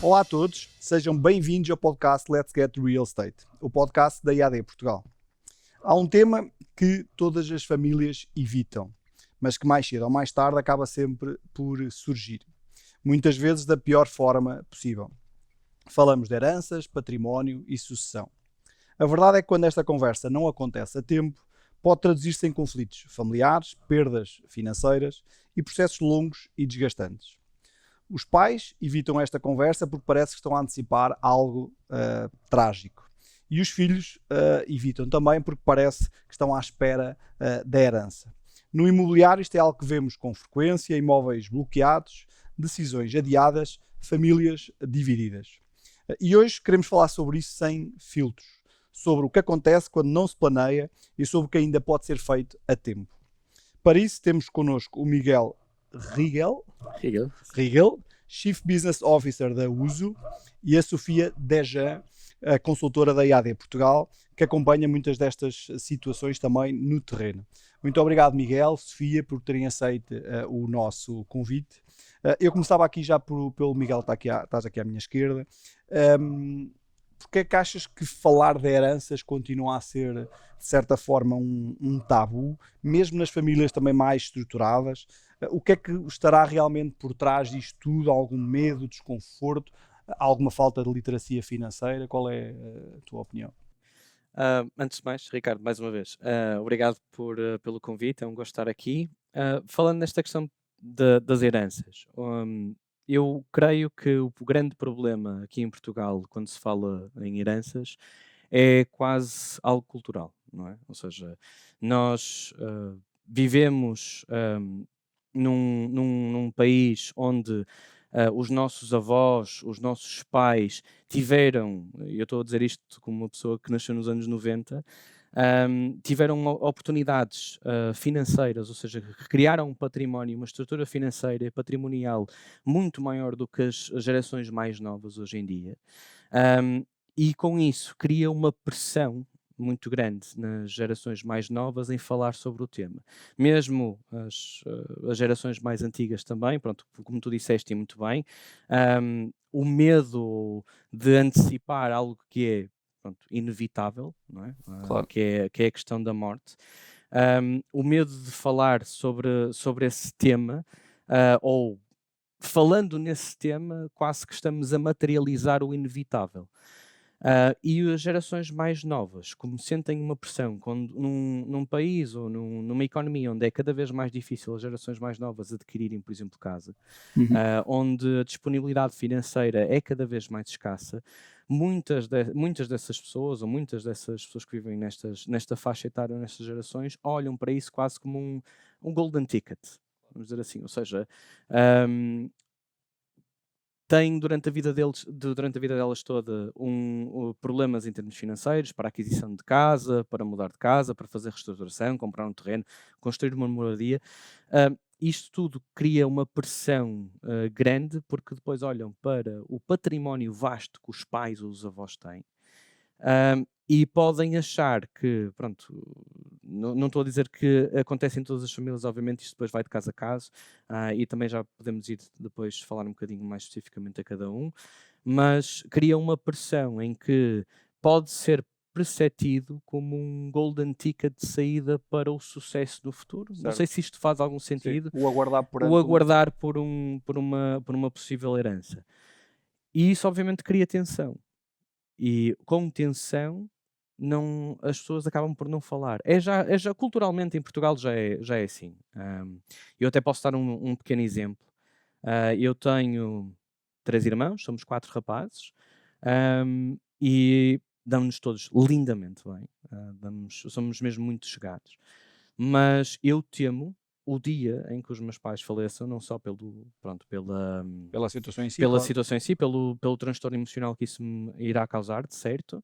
Olá a todos, sejam bem-vindos ao podcast Let's Get Real Estate, o podcast da IAD Portugal. Há um tema que todas as famílias evitam, mas que mais cedo ou mais tarde acaba sempre por surgir, muitas vezes da pior forma possível. Falamos de heranças, património e sucessão. A verdade é que quando esta conversa não acontece a tempo, pode traduzir-se em conflitos familiares, perdas financeiras e processos longos e desgastantes. Os pais evitam esta conversa porque parece que estão a antecipar algo trágico. E os filhos evitam também porque parece que estão à espera da herança. No imobiliário isto é algo que vemos com frequência: imóveis bloqueados, decisões adiadas, famílias divididas. E hoje queremos falar sobre isso sem filtros, sobre o que acontece quando não se planeia e sobre o que ainda pode ser feito a tempo. Para isso temos connosco o Miguel Rigel, Chief Business Officer da Uso, e a Sofia Dejean, a consultora da IAD Portugal, que acompanha muitas destas situações também no terreno. Muito obrigado, Miguel, Sofia, por terem aceito o nosso convite. Eu começava aqui já pelo Miguel, estás aqui à minha esquerda. Porque é que achas que falar de heranças continua a ser, de certa forma, um tabu, mesmo nas famílias também mais estruturadas? O que é que estará realmente por trás disto tudo? Algum medo, desconforto, alguma falta de literacia financeira? Qual é a tua opinião? Antes de mais, Ricardo, mais uma vez, obrigado pelo convite, é um gosto estar aqui. Falando nesta questão das heranças, eu creio que o grande problema aqui em Portugal, quando se fala em heranças, é quase algo cultural, não é? Ou seja, nós vivemos num país onde os nossos avós, os nossos pais tiveram, eu estou a dizer isto como uma pessoa que nasceu nos anos 90, tiveram oportunidades financeiras, ou seja, criaram um património, uma estrutura financeira e patrimonial muito maior do que as gerações mais novas hoje em dia. E com isso cria uma pressão muito grande nas gerações mais novas em falar sobre o tema. Mesmo as gerações mais antigas também, pronto, como tu disseste e muito bem, o medo de antecipar algo que é, pronto, inevitável, não é? Claro. Que é a questão da morte. O medo de falar sobre esse tema, ou falando nesse tema, quase que estamos a materializar o inevitável. E as gerações mais novas, como sentem uma pressão num país ou numa economia onde é cada vez mais difícil as gerações mais novas adquirirem, por exemplo, casa, onde a disponibilidade financeira é cada vez mais escassa, muitas dessas pessoas, ou muitas dessas pessoas que vivem nesta faixa etária, nestas gerações, olham para isso quase como um golden ticket, vamos dizer assim, ou seja, têm durante a vida delas toda problemas em termos financeiros, para a aquisição de casa, para mudar de casa, para fazer restauração, comprar um terreno, construir uma moradia. Isto tudo cria uma pressão grande, porque depois olham para o património vasto que os pais ou os avós têm, e podem achar que, pronto, não estou a dizer que acontece em todas as famílias, obviamente isto depois vai de caso a caso, e também já podemos ir depois falar um bocadinho mais especificamente a cada um, mas cria uma pressão em que pode ser perceptido como um golden ticket de saída para o sucesso no futuro. Não sei Certo. se isto faz algum Sim. sentido. O aguardar O perante aguardar por uma possível herança. E isso obviamente cria tensão. E com tensão, as pessoas acabam por não falar. É já culturalmente em Portugal já é assim. Eu até posso dar um pequeno exemplo. Eu tenho 3 irmãos, somos 4 rapazes, e damos-nos todos lindamente bem. Somos mesmo muito chegados. Mas eu temo o dia em que os meus pais faleçam, não só pela situação em si, pela claro. situação em si, pelo transtorno emocional que isso me irá causar, de certo,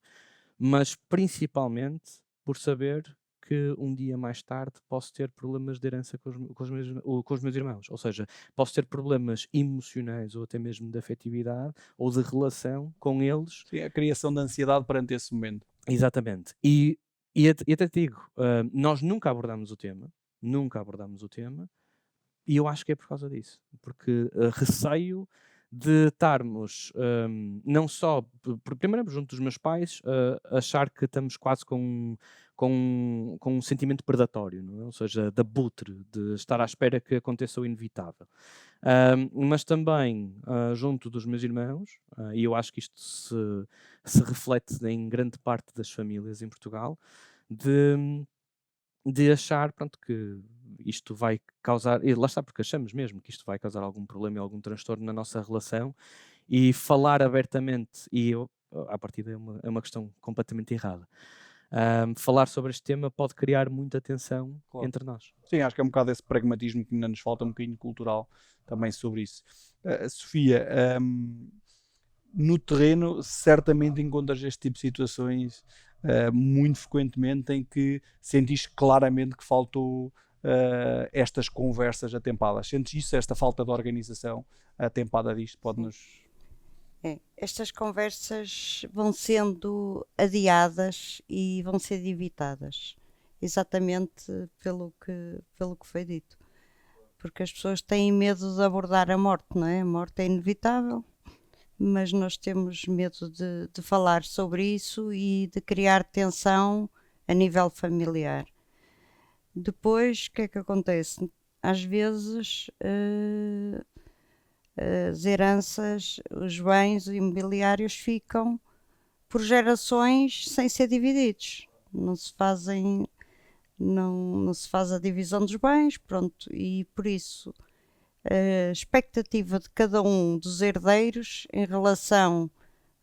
mas principalmente por saber que um dia mais tarde posso ter problemas de herança com os meus irmãos. Ou seja, posso ter problemas emocionais ou até mesmo de afetividade ou de relação com eles. Sim, a criação de ansiedade perante esse momento. Exatamente. E até te digo, nós nunca abordamos o tema, e eu acho que é por causa disso, porque receio de estarmos, não só, primeiro junto dos meus pais, achar que estamos quase com um sentimento predatório, não é? Ou seja, de abutre, de estar à espera que aconteça o inevitável. Mas também junto dos meus irmãos, e eu acho que isto se reflete em grande parte das famílias em Portugal, de achar, pronto, que isto vai causar, e lá está, porque achamos mesmo que isto vai causar algum problema e algum transtorno na nossa relação, e falar abertamente, e eu, à partida é uma questão completamente errada. Falar sobre este tema pode criar muita tensão Claro. entre nós. Sim, acho que é um bocado esse pragmatismo que ainda nos falta, um bocadinho cultural também sobre isso. Sofia, no terreno certamente encontras este tipo de situações muito frequentemente em que sentiste claramente que faltou estas conversas atempadas. Sentes isso, esta falta de organização atempada disto? Pode-nos... Estas conversas vão sendo adiadas e vão ser evitadas, exatamente pelo que foi dito. Porque as pessoas têm medo de abordar a morte, não é? A morte é inevitável, mas nós temos medo de falar sobre isso e de criar tensão a nível familiar. Depois, o que é que acontece? Às vezes, as heranças, os bens imobiliários ficam por gerações sem ser divididos. Não se faz a divisão dos bens, pronto, e por isso a expectativa de cada um dos herdeiros em relação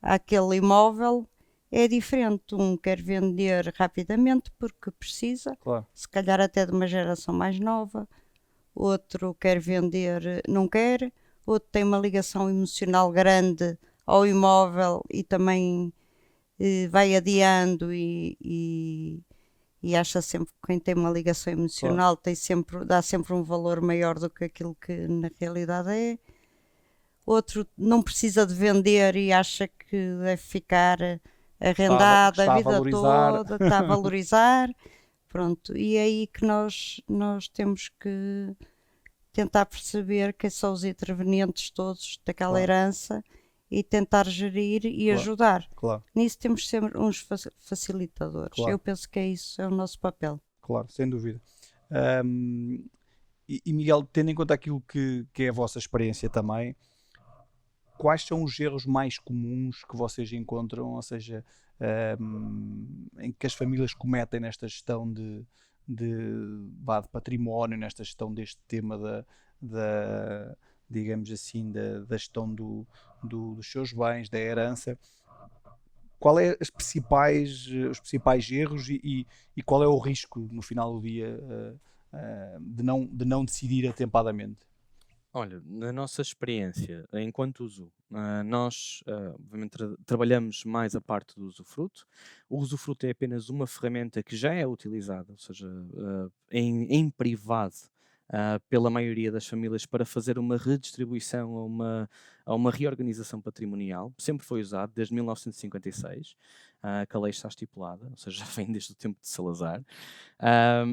àquele imóvel é diferente. Um quer vender rapidamente porque precisa, Claro. se calhar até de uma geração mais nova, outro quer vender, não quer, outro tem uma ligação emocional grande ao imóvel e também vai adiando e acha sempre que quem tem uma ligação emocional dá sempre um valor maior do que aquilo que na realidade é. Outro não precisa de vender e acha que deve ficar arrendado a vida toda, está a valorizar. Pronto, e é aí que nós temos que tentar perceber quem são os intervenientes todos daquela herança e tentar gerir e ajudar. Claro. Nisso temos de ser uns facilitadores. Claro. Eu penso que é isso, é o nosso papel. Claro, sem dúvida. E Miguel, tendo em conta aquilo que é a vossa experiência também, quais são os erros mais comuns que vocês encontram, ou seja, em que as famílias cometem nesta gestão de património, nesta gestão deste tema digamos assim, da gestão dos seus bens, da herança? Qual é os principais erros e qual é o risco no final do dia de não decidir atempadamente? Olha, na nossa experiência, enquanto uso, nós obviamente trabalhamos mais a parte do usufruto. O usufruto é apenas uma ferramenta que já é utilizada, ou seja, em privado, pela maioria das famílias para fazer uma redistribuição a uma reorganização patrimonial. Sempre foi usado desde 1956, que a lei está estipulada, ou seja, já vem desde o tempo de Salazar.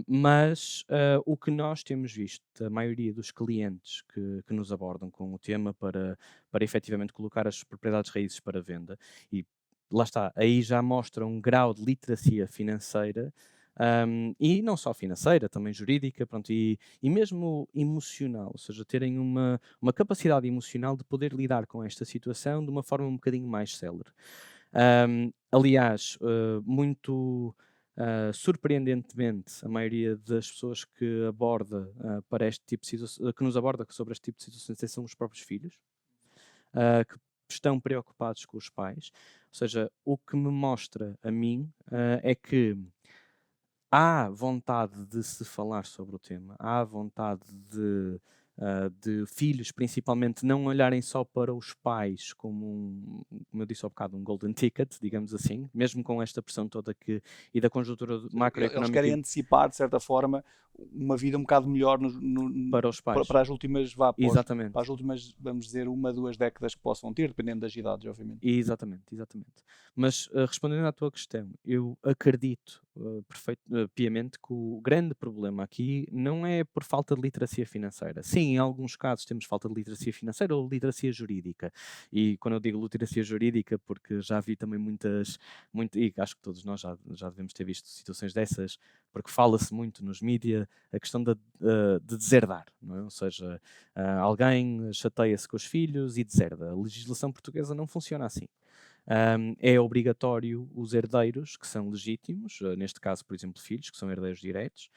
Mas o que nós temos visto, a maioria dos clientes que nos abordam com o tema para efetivamente colocar as propriedades raízes para venda, e lá está, aí já mostra um grau de literacia financeira, e não só financeira, também jurídica, pronto, e mesmo emocional, ou seja, terem uma capacidade emocional de poder lidar com esta situação de uma forma um bocadinho mais célere. Aliás, muito surpreendentemente, a maioria das pessoas que aborda para este tipo de situação, que nos aborda sobre este tipo de situações são os próprios filhos, que estão preocupados com os pais. Ou seja, o que me mostra a mim é que há vontade de se falar sobre o tema, há vontade de filhos, principalmente, não olharem só para os pais como como eu disse há bocado, um golden ticket, digamos assim, mesmo com esta pressão toda e da conjuntura Eles macroeconómica. querem antecipar, de certa forma, uma vida um bocado melhor Para os pais. para as últimas, Exatamente. para as últimas, vamos dizer, 1, 2 décadas que possam ter, dependendo das idades, obviamente. Exatamente. Mas respondendo à tua questão, eu acredito piamente que o grande problema aqui não é por falta de literacia financeira. Sim, em alguns casos temos falta de literacia financeira ou literacia jurídica. E quando eu digo literacia jurídica, porque já vi também e acho que todos nós já devemos ter visto situações dessas, porque fala-se muito nos mídia a questão de deserdar, não é? Ou seja, alguém chateia-se com os filhos e deserda. A legislação portuguesa não funciona assim. É obrigatório os herdeiros, que são legítimos, neste caso, por exemplo, filhos, que são herdeiros diretos,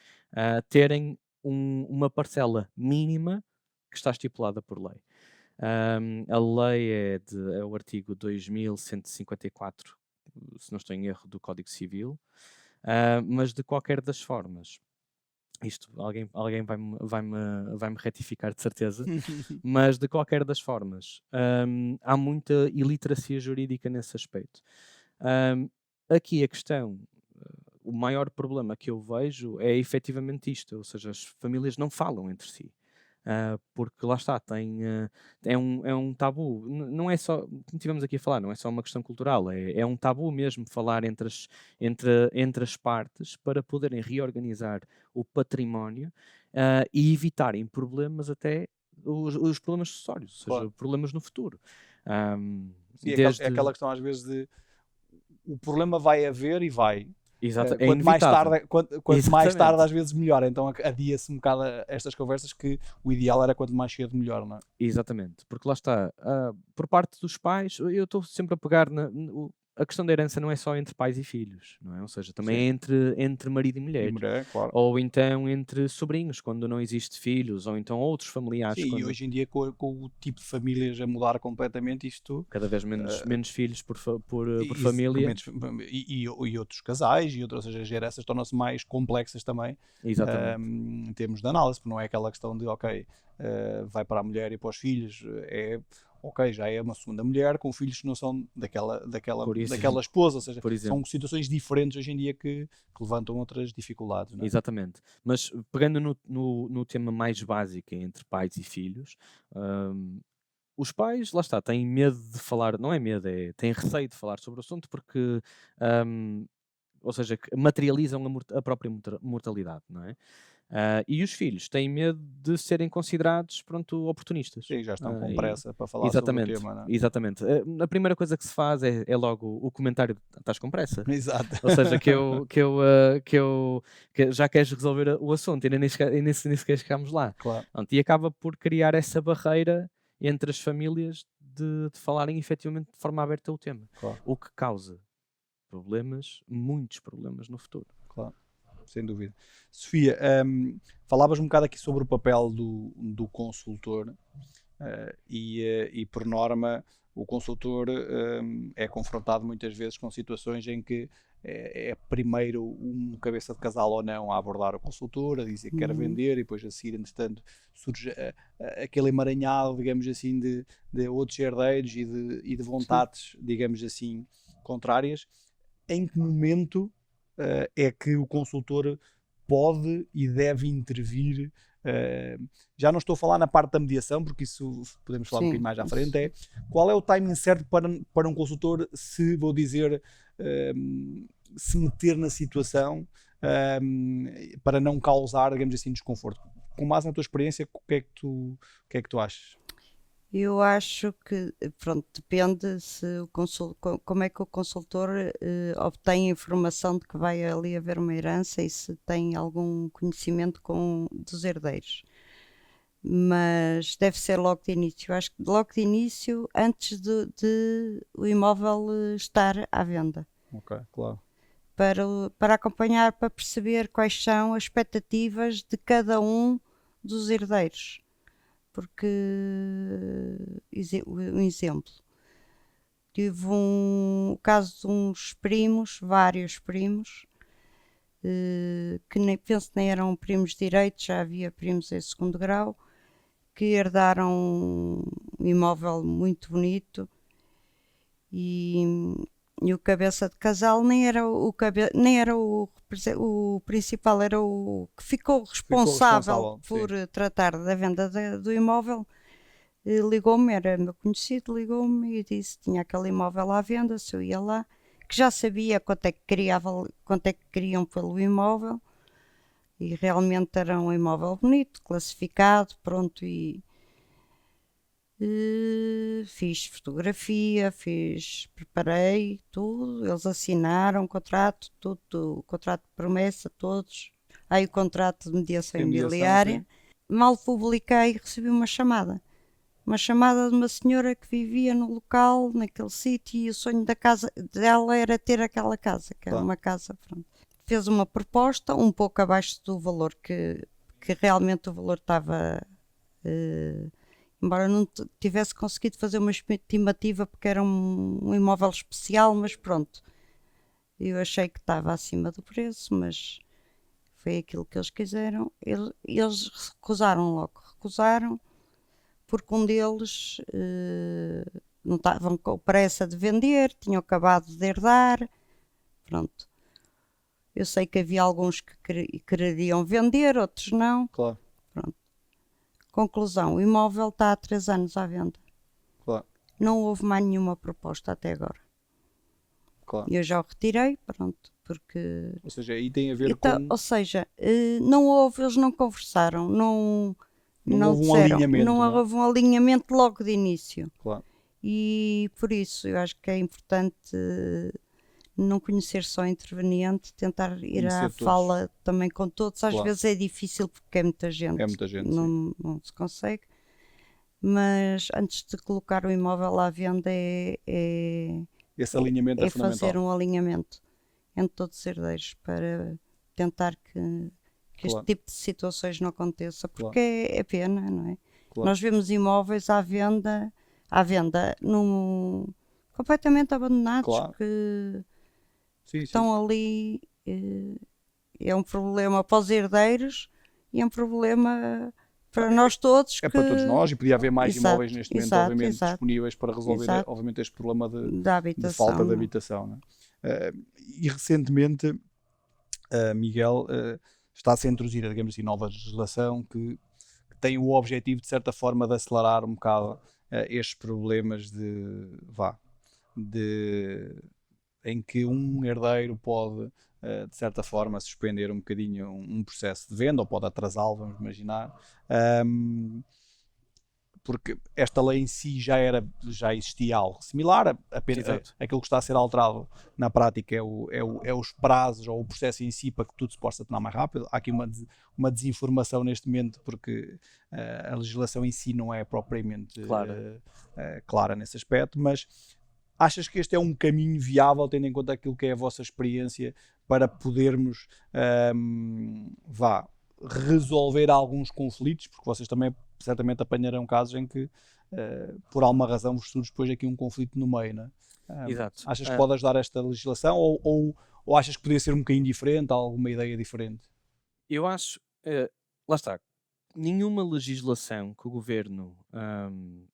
terem uma parcela mínima que está estipulada por lei. A lei é o artigo 2154, se não estou em erro, do Código Civil, mas de qualquer das formas, isto alguém vai-me retificar de certeza, mas de qualquer das formas, há muita iliteracia jurídica nesse aspecto. Aqui a questão, o maior problema que eu vejo é efetivamente isto, ou seja, as famílias não falam entre si. Porque lá está, é um tabu. Não é só, como tivemos aqui a falar, não é só uma questão cultural, é um tabu mesmo falar entre as partes para poderem reorganizar o património e evitarem problemas, até os problemas sucessórios, ou seja, Claro. problemas no futuro. Sim, é aquela questão às vezes de o problema vai haver e vai. Exato, é Quanto mais inevitável. tarde, quanto mais tarde, às vezes melhor. Então adia-se um bocado estas conversas, que o ideal era quanto mais cedo melhor, não é? Exatamente, porque lá está, por parte dos pais, eu estou sempre a pegar a questão da herança não é só entre pais e filhos, não é? Ou seja, também é entre marido e mulher. E mulher, claro. Ou então entre sobrinhos, quando não existe filhos, ou então outros familiares. Sim, e hoje em dia com o tipo de famílias a mudar completamente, isto... Cada vez menos filhos por e- família. E outros casais, ou seja, as heranças tornam-se mais complexas também, Exatamente. em termos de análise, porque não é aquela questão de, ok, vai para a mulher e para os filhos, ok, já é uma segunda mulher com filhos que não são daquela esposa, ou seja, Por exemplo. são situações diferentes hoje em dia que levantam outras dificuldades, não é? Exatamente. Mas pegando no tema mais básico entre pais e filhos, os pais, lá está, têm medo de falar, não é medo, têm receio de falar sobre o assunto porque, ou seja, que materializam a própria mortalidade, não é? E os filhos têm medo de serem considerados, pronto, oportunistas. Sim, já estão com pressa para falar Exatamente, sobre o tema, não é? exatamente. A primeira coisa que se faz é logo o comentário de estás com pressa. Exato. Ou seja, que já queres resolver o assunto e nem sequer chegámos lá. Claro. Pronto, e acaba por criar essa barreira entre as famílias de falarem efetivamente de forma aberta o tema. Claro. O que causa muitos problemas no futuro. Claro, sem dúvida. Sofia, falavas um bocado aqui sobre o papel do consultor e por norma o consultor é confrontado muitas vezes com situações em que é primeiro um cabeça de casal ou não a abordar o consultor, a dizer que quer vender, e depois a seguir, entretanto, surge aquele emaranhado, digamos assim, de outros herdeiros e de vontades, digamos assim, contrárias. Em que momento é que o consultor pode e deve intervir? Já não estou a falar na parte da mediação, porque isso podemos falar um bocadinho mais à frente. Qual é o timing certo para um consultor, se vou dizer, se meter na situação para não causar, digamos assim, desconforto? Com base na tua experiência, o que é que tu achas? Eu acho que, pronto, depende se como é que o consultor obtém a informação de que vai ali haver uma herança e se tem algum conhecimento dos herdeiros. Mas deve ser logo de início. Eu acho que logo de início, antes de o imóvel estar à venda. Ok, claro. Para acompanhar, para perceber quais são as expectativas de cada um dos herdeiros. Porque, um exemplo, tive o caso de uns primos, vários primos, que penso que nem eram primos direitos, já havia primos em segundo grau, que herdaram um imóvel muito bonito e E o cabeça de casal nem era o principal, era o que ficou responsável por tratar da venda do imóvel. Ligou-me, era meu conhecido, ligou-me e disse que tinha aquele imóvel à venda, se eu ia lá, que já sabia quanto é que queriam pelo imóvel, e realmente era um imóvel bonito, classificado, pronto, e fiz fotografia, preparei tudo, eles assinaram o contrato, tudo, o contrato de promessa, todos, aí o contrato de mediação imobiliária. Mal publiquei, recebi uma chamada de uma senhora que vivia no local, naquele sítio, e o sonho da casa dela era ter aquela casa, que era uma casa, pronto. Fez uma proposta um pouco abaixo do valor que realmente o valor estava, embora não tivesse conseguido fazer uma estimativa porque era um imóvel especial, mas pronto, eu achei que estava acima do preço, mas foi aquilo que eles quiseram. Eles recusaram, porque um deles não estavam com pressa de vender, tinham acabado de herdar, pronto. Eu sei que havia alguns que queriam vender, outros não. Claro. Pronto. Conclusão, o imóvel está há 3 anos à venda. Claro. Não houve mais nenhuma proposta até agora. Claro. Eu já o retirei, pronto, porque... Ou seja, aí tem a ver com... Ou seja, não houve, eles não conversaram, não houve um disseram, alinhamento. Não houve um alinhamento logo de início. Claro. E por isso eu acho que é importante não conhecer só o interveniente, tentar ir à fala também com todos. Às vezes é difícil porque é muita gente. Não se consegue. Mas antes de colocar o imóvel à venda esse alinhamento é fundamental. Fazer um alinhamento entre todos os herdeiros para tentar que este tipo de situações não aconteça, porque é pena, não é? Claro. Nós vemos imóveis à venda completamente abandonados, que estão ali. É um problema para os herdeiros e é um problema para nós todos. É para todos nós, e podia haver mais imóveis neste momento, obviamente, disponíveis para resolver, obviamente, este problema de falta de habitação. Não é? E recentemente, Miguel, está-se a introduzir, digamos assim, nova legislação que tem o objetivo, de certa forma, de acelerar um bocado estes problemas em que um herdeiro pode, de certa forma, suspender um bocadinho um processo de venda, ou pode atrasá-lo, vamos imaginar, porque esta lei em si já existia algo similar, apenas aquilo que está a ser alterado na prática é os prazos ou o processo em si, para que tudo se possa tornar mais rápido. Há aqui uma desinformação neste momento, porque a legislação em si não é propriamente clara nesse aspecto, mas achas que este é um caminho viável, tendo em conta aquilo que é a vossa experiência, para podermos resolver alguns conflitos, porque vocês também certamente apanharão casos em que por alguma razão vos surge depois aqui um conflito no meio, não é? Exato. Achas que pode ajudar esta legislação, ou achas que poderia ser um bocadinho diferente, alguma ideia diferente? Eu acho, lá está, nenhuma legislação que o governo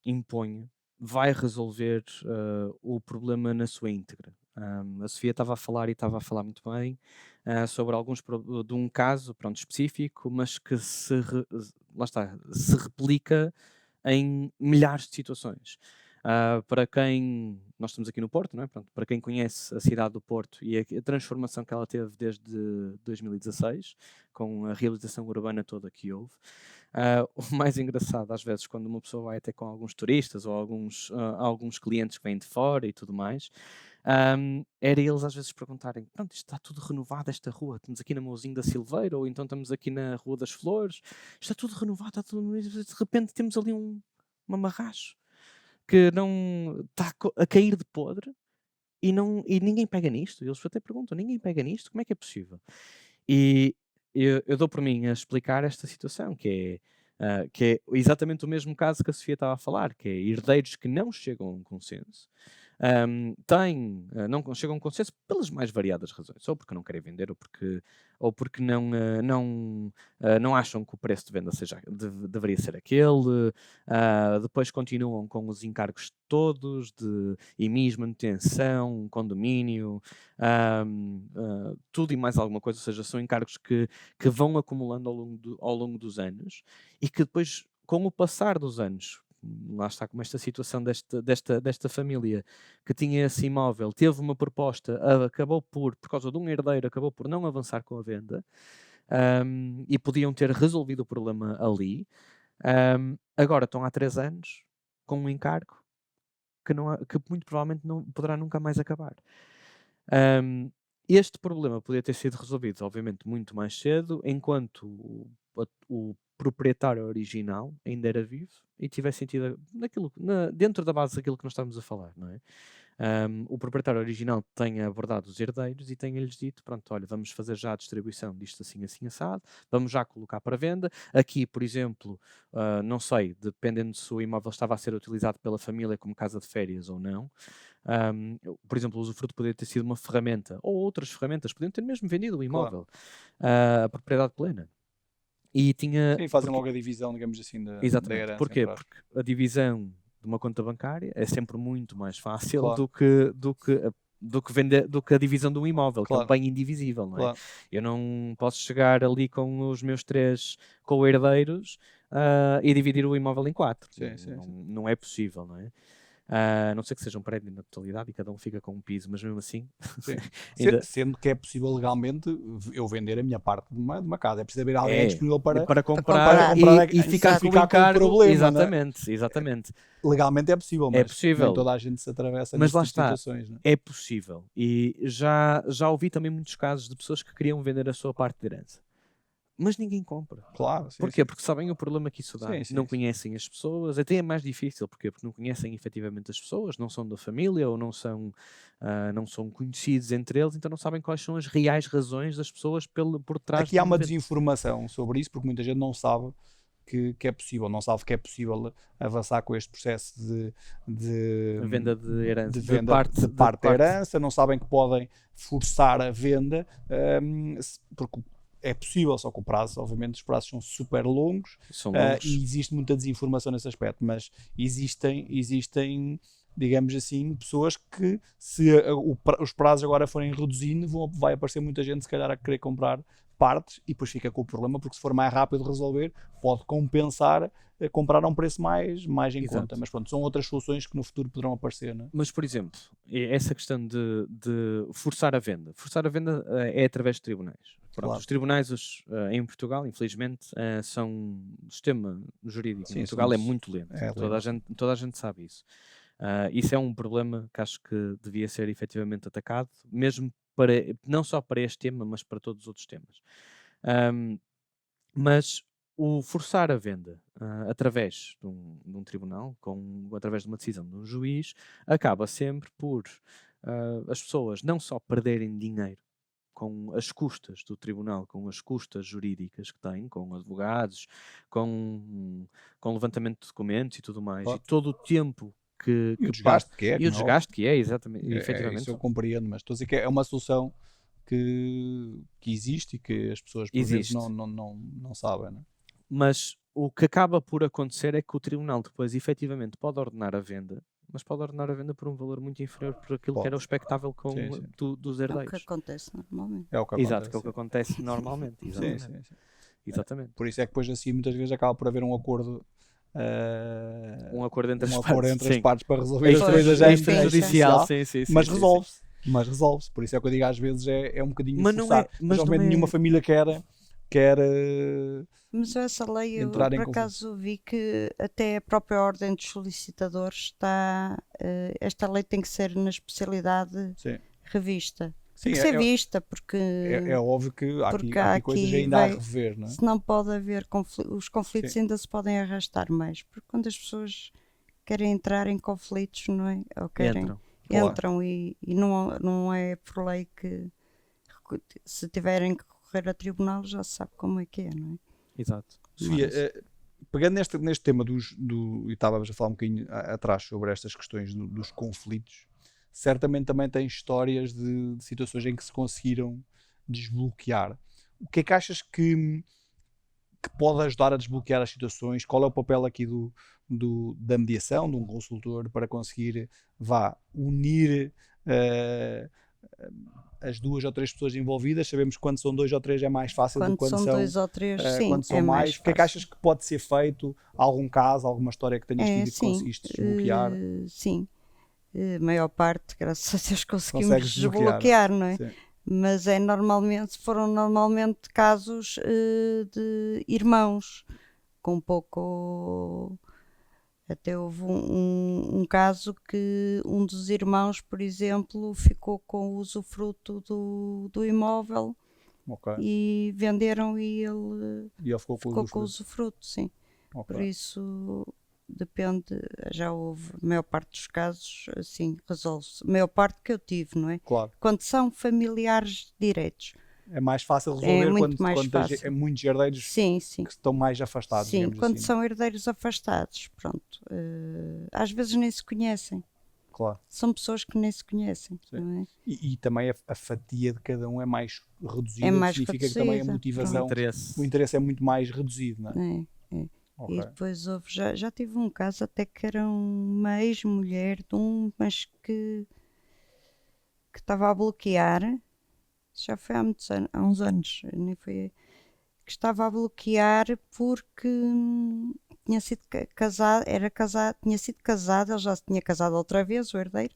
imponha vai resolver o problema na sua íntegra. A Sofia estava a falar, e estava a falar muito bem, sobre de um caso, pronto, específico, mas que se replica em milhares de situações. Para quem, nós estamos aqui no Porto, não é? Pronto, para quem conhece a cidade do Porto e a transformação que ela teve desde 2016, com a realização urbana toda que houve, o mais engraçado, às vezes, quando uma pessoa vai até com alguns turistas ou alguns clientes que vêm de fora e tudo mais, era eles às vezes perguntarem: pronto, isto está tudo renovado, esta rua, estamos aqui na Mouzinho da Silveira, ou então estamos aqui na Rua das Flores, isto está tudo renovado, está tudo... de repente temos ali uma marracho que não está a cair de podre e ninguém pega nisto. Eles até perguntam: ninguém pega nisto? Como é que é possível? E eu dou por mim a explicar esta situação, que é exatamente o mesmo caso que a Sofia estava a falar, que é herdeiros que não chegam a um consenso, não chegam a um consenso pelas mais variadas razões, ou porque não querem vender, ou porque não acham que o preço de venda deveria ser aquele, depois continuam com os encargos todos de IMIs, manutenção, condomínio, tudo e mais alguma coisa, ou seja, são encargos que vão acumulando ao longo dos anos e que depois, com o passar dos anos, lá está como esta situação desta família que tinha esse imóvel, teve uma proposta, acabou por causa de um herdeiro, acabou por não avançar com a venda, e podiam ter resolvido o problema ali. Agora estão há 3 anos com um encargo que muito provavelmente não poderá nunca mais acabar. Este problema podia ter sido resolvido, obviamente, muito mais cedo, enquanto o proprietário original ainda era vivo e tivesse sentido dentro da base daquilo que nós estamos a falar, não é? O proprietário original tem abordado os herdeiros e tem-lhes dito, pronto, olha, vamos fazer já a distribuição disto assim, assim, assado, vamos já colocar para venda. Aqui, por exemplo, não sei, dependendo se o imóvel estava a ser utilizado pela família como casa de férias ou não, por exemplo, o usufruto poderia ter sido uma ferramenta, ou outras ferramentas, podiam ter mesmo vendido o imóvel, a propriedade plena. E tinha... Sim, fazem logo a divisão, digamos assim, da Exatamente. herança. Porquê? Porque a divisão de uma conta bancária é sempre muito mais fácil Claro. do que a divisão de um imóvel, que é um Claro. bem indivisível, não é? Claro. Eu não posso chegar ali com os meus 3 co-herdeiros e dividir o imóvel em 4. Sim. Não é possível, não é? A não ser que seja um prédio na totalidade e cada um fica com um piso, mas mesmo assim... Sendo que é possível legalmente eu vender a minha parte de uma casa. É preciso haver alguém disponível para comprar e ficar com o encargo. Problema, exatamente. Legalmente é possível, mas é possível. Nem toda a gente se atravessa mas nessas lá está, situações. Não é? É possível. E já ouvi também muitos casos de pessoas que queriam vender a sua parte de herança. Mas ninguém compra. Claro. Sim, Porquê? sim. Porque sabem o problema que isso dá. Não conhecem as pessoas. Até é mais difícil. Porquê? Porque não conhecem efetivamente as pessoas, não são da família ou não são conhecidos entre eles, então não sabem quais são as reais razões das pessoas por trás. Aqui há uma desinformação sobre isso, porque muita gente não sabe que é possível, não sabe que é possível avançar com este processo de venda de herança, de parte da herança, não sabem que podem forçar a venda, porque é possível, só que o prazo, obviamente, os prazos são super longos, são longos. E existe muita desinformação nesse aspecto, mas existem, digamos assim, pessoas que, se os prazos agora forem reduzindo, vai aparecer muita gente, se calhar, a querer comprar partes e depois fica com o problema, porque se for mais rápido resolver, pode compensar comprar a um preço mais em Exato. conta. Mas pronto, são outras soluções que no futuro poderão aparecer. Não é? Mas, por exemplo, essa questão de forçar a venda. Forçar a venda é através de tribunais. Pronto, Claro. Os tribunais em Portugal, infelizmente, são... O sistema jurídico em Portugal é muito lento. Toda a gente sabe isso. Isso é um problema que acho que devia ser efetivamente atacado, mesmo não só para este tema, mas para todos os outros temas. Mas o forçar a venda através de um tribunal, através de uma decisão de um juiz, acaba sempre por as pessoas não só perderem dinheiro com as custas do tribunal, com as custas jurídicas que têm, com advogados, com levantamento de documentos e tudo mais, Claro. E todo o tempo que o desgaste que é. E o desgaste que é, exatamente. Efetivamente. Isso eu compreendo, mas estou a dizer que é uma solução que existe e que as pessoas por vezes não sabem. Não é? Mas o que acaba por acontecer é que o tribunal depois efetivamente pode ordenar a venda, mas pode ordenar a venda por um valor muito inferior por aquilo que era o expectável dos herdeiros. É o que acontece normalmente. Exato, que é o que acontece normalmente. Exatamente. Sim. Exatamente. Por isso é que depois assim muitas vezes acaba por haver um acordo entre as partes para resolver as coisas extrajudicial, mas resolve-se. Por isso é que eu digo às vezes é um bocadinho forçado. Mas obviamente nenhuma família quer mas essa lei, eu por acaso vi que até a própria ordem dos solicitadores está, esta lei tem que ser na especialidade revista. Tem que ser vista, porque é óbvio que há aqui coisas ainda a rever, não é? Senão pode haver os conflitos ainda se podem arrastar mais, porque quando as pessoas querem entrar em conflitos, não é? Ou entram e não é por lei que se tiverem que recorrer a tribunal já se sabe como é que é, não é? Exato. Sofia, pegando neste tema e estávamos a falar um bocadinho atrás sobre estas questões dos conflitos, certamente também têm histórias de situações em que se conseguiram desbloquear. O que é que achas que pode ajudar a desbloquear as situações? Qual é o papel aqui da mediação, de um consultor, para conseguir unir as 2 ou 3 pessoas envolvidas? Sabemos que quando são 2 ou 3 é mais fácil do que Quando são 2 ou 3, sim, quando são é mais mais. O que é que fácil. achas que pode ser feito? Algum caso, alguma história que tenhas tido e que Sim, conseguiste desbloquear? sim. A maior parte, graças a Deus, conseguimos Consegues desbloquear? desbloquear, não é? Sim. Mas foram normalmente casos de irmãos, com pouco. Até houve um caso que um dos irmãos, por exemplo, ficou com o usufruto do imóvel Ok. e venderam e ele E ele ficou com ficou os com o frutos. usufruto, sim. Ok. Por isso depende, já houve, a maior parte dos casos, assim, resolve-se. A maior parte que eu tive, não é? Claro. Quando são familiares diretos, É mais fácil é resolver muito mais quando tens fácil. muitos herdeiros Sim, sim. que estão mais afastados, Sim, digamos quando assim. são herdeiros afastados, pronto. Às vezes nem se conhecem. Claro. São pessoas que nem se conhecem, Sim. não é? E também a fatia de cada um é mais reduzida, É o que mais significa que também a reduzida, motivação, Interesse. o interesse é muito mais reduzido, não é? É. Ok. E depois já tive um caso até que era uma ex-mulher de mas que estava a bloquear, já foi há uns anos, nem foi, que estava a bloquear porque tinha sido tinha sido casada, ele já se tinha casado outra vez, o herdeiro,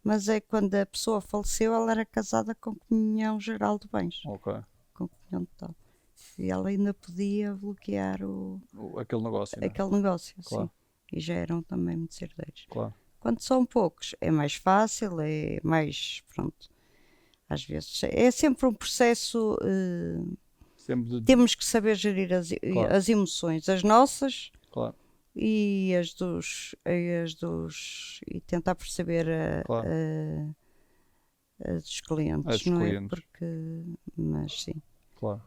mas é quando a pessoa faleceu, ela era casada com comunhão geral de bens, Ok. com comunhão total. E ela ainda podia bloquear Aquele negócio, não é? aquele negócio, Claro. sim. E já eram também muitos herdeiros. Claro. Quando são poucos, é mais fácil, é mais, pronto. Às vezes é sempre um processo. Sempre Temos que saber gerir Claro. as emoções, as nossas Claro. e e tentar perceber Claro. as dos clientes, As dos não clientes. é? Porque, mas sim. Claro.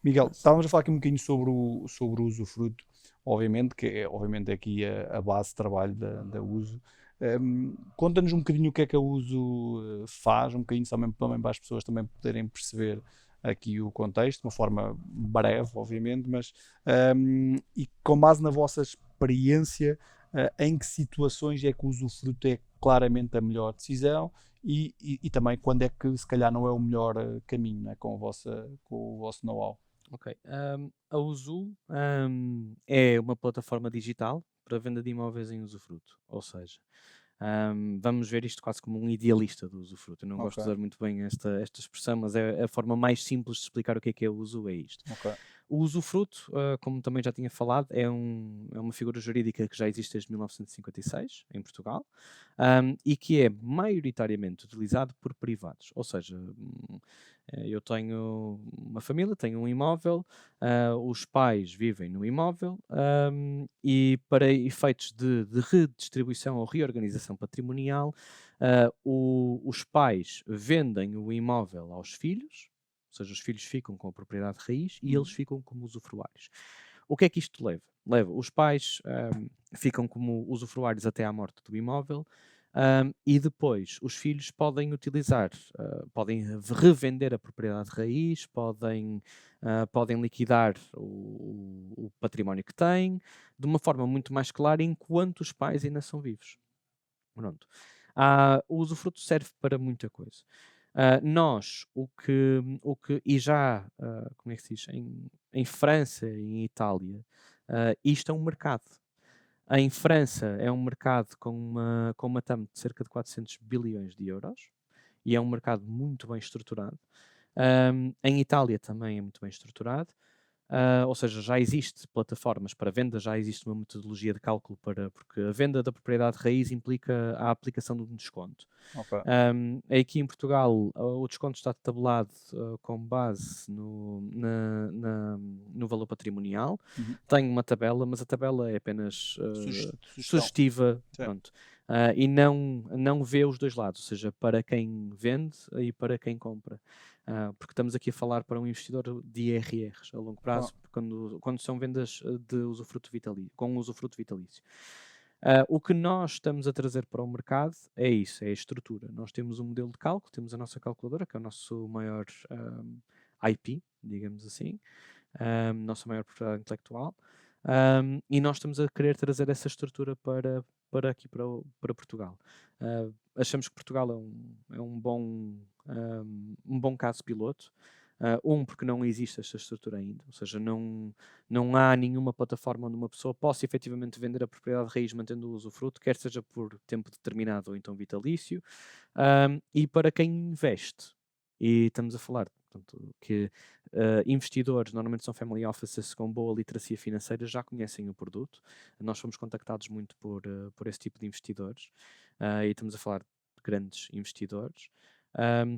Miguel, estávamos a falar aqui um bocadinho sobre o usufruto, obviamente, que é obviamente aqui a base de trabalho da Uso. Conta-nos um bocadinho o que é que a Uso faz, um bocadinho também para as pessoas também poderem perceber aqui o contexto, de uma forma breve, obviamente, mas e com base na vossa experiência, em que situações é que o usufruto é claramente a melhor decisão e também quando é que se calhar não é o melhor caminho, né, com o vosso know-how. Ok. A Uzu é uma plataforma digital para venda de imóveis em usufruto. Ou seja, vamos ver isto quase como um idealista do usufruto. Eu não gosto de Ok. usar muito bem esta expressão, mas é a forma mais simples de explicar o que é o uso, é isto. Ok. O usufruto, como também já tinha falado, é uma figura jurídica que já existe desde 1956 em Portugal, e que é maioritariamente utilizado por privados. Ou seja, eu tenho uma família, tenho um imóvel, os pais vivem no imóvel, e para efeitos de redistribuição ou reorganização patrimonial, os pais vendem o imóvel aos filhos, ou seja, os filhos ficam com a propriedade raiz e eles ficam como usufruários. O que é que isto leva? Os pais ficam como usufruários até à morte do imóvel, e depois os filhos podem utilizar, podem revender a propriedade raiz, podem liquidar o património que têm de uma forma muito mais clara enquanto os pais ainda são vivos. Pronto. O usufruto serve para muita coisa. Nós, e já, como é que se diz, em França e em Itália, isto é um mercado. Em França é um mercado com uma TAM de cerca de 400 bilhões de euros e é um mercado muito bem estruturado. Em Itália também é muito bem estruturado. Ou seja, já existe plataformas para venda, já existe uma metodologia de cálculo porque a venda da propriedade raiz implica a aplicação de um desconto. Ok. Aqui em Portugal o desconto está tabulado com base no valor patrimonial. Uhum. Tem uma tabela, mas a tabela é apenas Sugestão. sugestiva, Sim. pronto. E não vê os dois lados, ou seja, para quem vende e para quem compra. Porque estamos aqui a falar para um investidor de IRRs a longo prazo, quando são vendas de usufruto vitalício, com usufruto vitalício. O que nós estamos a trazer para o mercado é isso, é a estrutura. Nós temos um modelo de cálculo, temos a nossa calculadora, que é o nosso maior IP, digamos assim, nossa maior propriedade intelectual, e nós estamos a querer trazer essa estrutura para aqui, para Portugal. Achamos que Portugal é um bom caso piloto. Porque não existe esta estrutura ainda, ou seja, não há nenhuma plataforma onde uma pessoa possa efetivamente vender a propriedade de raiz mantendo o usufruto, quer seja por tempo determinado ou então vitalício, e para quem investe. E estamos a falar, portanto, que investidores, normalmente são family offices com boa literacia financeira, já conhecem o produto. Nós fomos contactados muito por esse tipo de investidores, e estamos a falar de grandes investidores,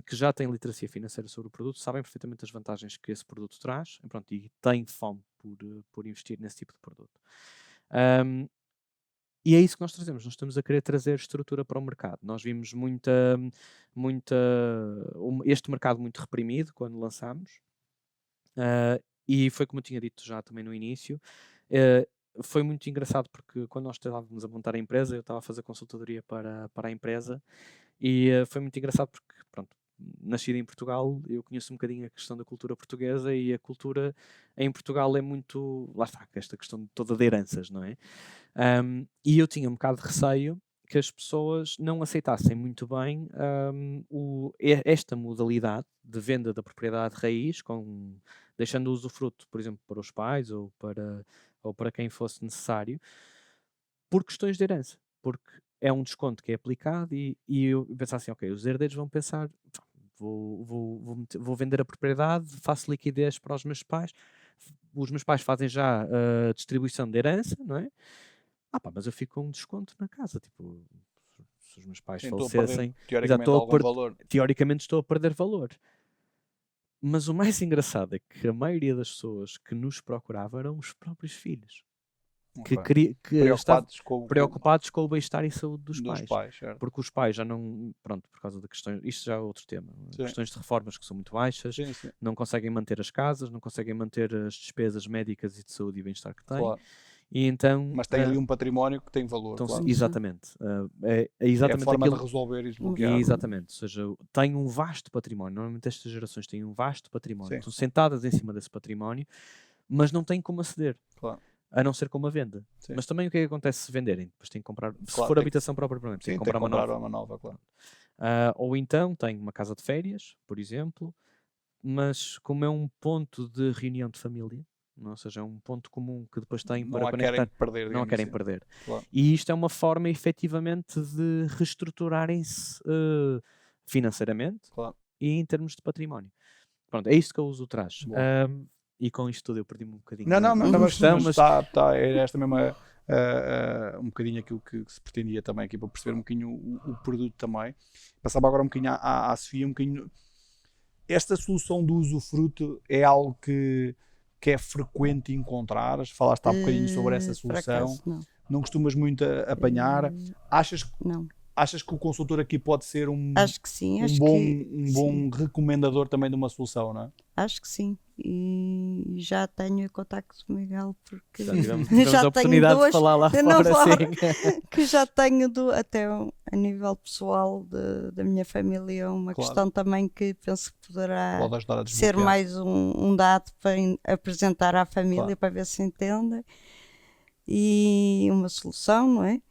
que já têm literacia financeira sobre o produto, sabem perfeitamente as vantagens que esse produto traz, pronto, e têm fome por investir nesse tipo de produto. E é isso que nós trazemos. Nós estamos a querer trazer estrutura para o mercado. Nós vimos este mercado muito reprimido quando lançámos, e foi como eu tinha dito já também no início. Foi muito engraçado porque quando nós estávamos a montar a empresa, eu estava a fazer consultadoria para a empresa, e foi muito engraçado porque, pronto, nascido em Portugal, eu conheço um bocadinho a questão da cultura portuguesa, e a cultura em Portugal é muito, lá está, esta questão toda de heranças, não é? E eu tinha um bocado de receio que as pessoas não aceitassem muito bem esta modalidade de venda da propriedade de raiz, deixando o usufruto, por exemplo, para os pais ou para quem fosse necessário, por questões de herança, porque é um desconto que é aplicado, e eu pensava assim, ok, os herdeiros vão pensar, vou vender a propriedade, faço liquidez para os meus pais, os meus pais fazem já a distribuição de herança, não é? Mas eu fico com um desconto na casa, tipo, se os meus pais falecessem, teoricamente estou a perder valor. Mas o mais engraçado é que a maioria das pessoas que nos procuravam eram os próprios filhos. Que preocupados com o bem-estar e saúde dos pais. Porque os pais já não, pronto, por causa de questões, isto já é outro tema, questões de reformas que são muito baixas, não conseguem manter as casas, não conseguem manter as despesas médicas e de saúde e bem-estar que têm. Claro. E então, mas tem ali um património que tem valor. Então, claro. Exatamente. É a forma de resolver e desbloquear. Exatamente. Ou seja, tem um vasto património. Normalmente estas gerações têm um vasto património. Estão sentadas em cima desse património, mas não têm como aceder. Claro. A não ser com uma venda. Sim. Mas também o que é que acontece se venderem? Depois tem que comprar, se for habitação propriamente, tem que comprar uma nova. Claro. Ou então tem uma casa de férias, por exemplo, mas como é um ponto de reunião de família, ou seja, é um ponto comum que depois tem para conectar, não a querem perder. Claro. E isto é uma forma efetivamente de reestruturarem-se financeiramente, e em termos de património. Pronto, é isto que eu uso o traje. E com isto tudo eu perdi-me um bocadinho. Mas está esta mesma um bocadinho aquilo que se pretendia também aqui, para perceber um bocadinho o produto também. Passava agora um bocadinho à Sofia, um bocadinho. Esta solução do usufruto é algo que é frequente encontrar? Falaste há um bocadinho sobre essa solução. Acaso, não costumas muito apanhar? Não. Achas que o consultor aqui pode ser acho que sim, um bom recomendador também de uma solução, não é? Acho que sim. E já tenho contacto com o Miguel, porque já a oportunidade de falar lá fora, que já tenho até a nível pessoal da minha família uma questão também que penso que poderá ser mais um dado para apresentar à família, para ver se entendem, e uma solução, não é?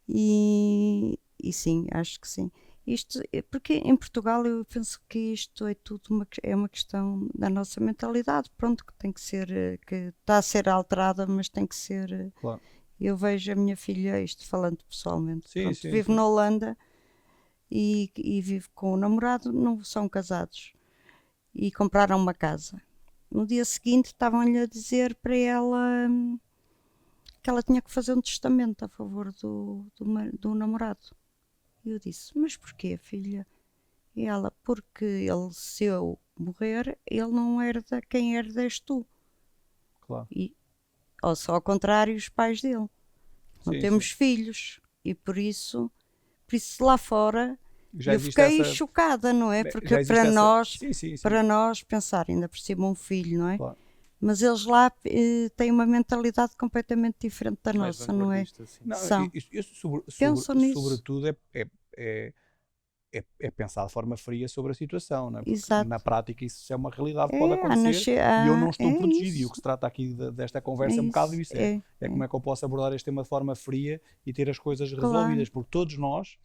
E sim, acho que sim. Isto, porque em Portugal eu penso que isto é tudo uma questão da nossa mentalidade, pronto, que tem que ser, que está a ser alterada, mas tem que ser. Claro. Eu vejo a minha filha, isto falando pessoalmente, sim, vive na Holanda e vive com o namorado, não são casados, e compraram uma casa. No dia seguinte estavam-lhe a dizer para ela que ela tinha que fazer um testamento a favor do namorado. E eu disse, mas porquê, filha? E ela, porque ele, se eu morrer, ele não herda quem herdas tu. Claro. Ou só ao contrário, os pais dele. Não temos filhos. E por isso lá fora, eu fiquei chocada, não é? Porque para nós pensar, ainda por cima um filho, não é? Claro. Mas eles lá têm uma mentalidade completamente diferente da Mais nossa, não é? vanguardista, assim. Não, São. Pensam nisso. sobretudo é pensar de forma fria sobre a situação, não é? Porque Exato. na prática isso é uma realidade que pode É, acontecer e eu não estou é protegido. E o isso. que se trata aqui desta conversa é É um bocado isso. isso. É como é que eu posso abordar este tema de forma fria e ter as coisas resolvidas, porque todos nós,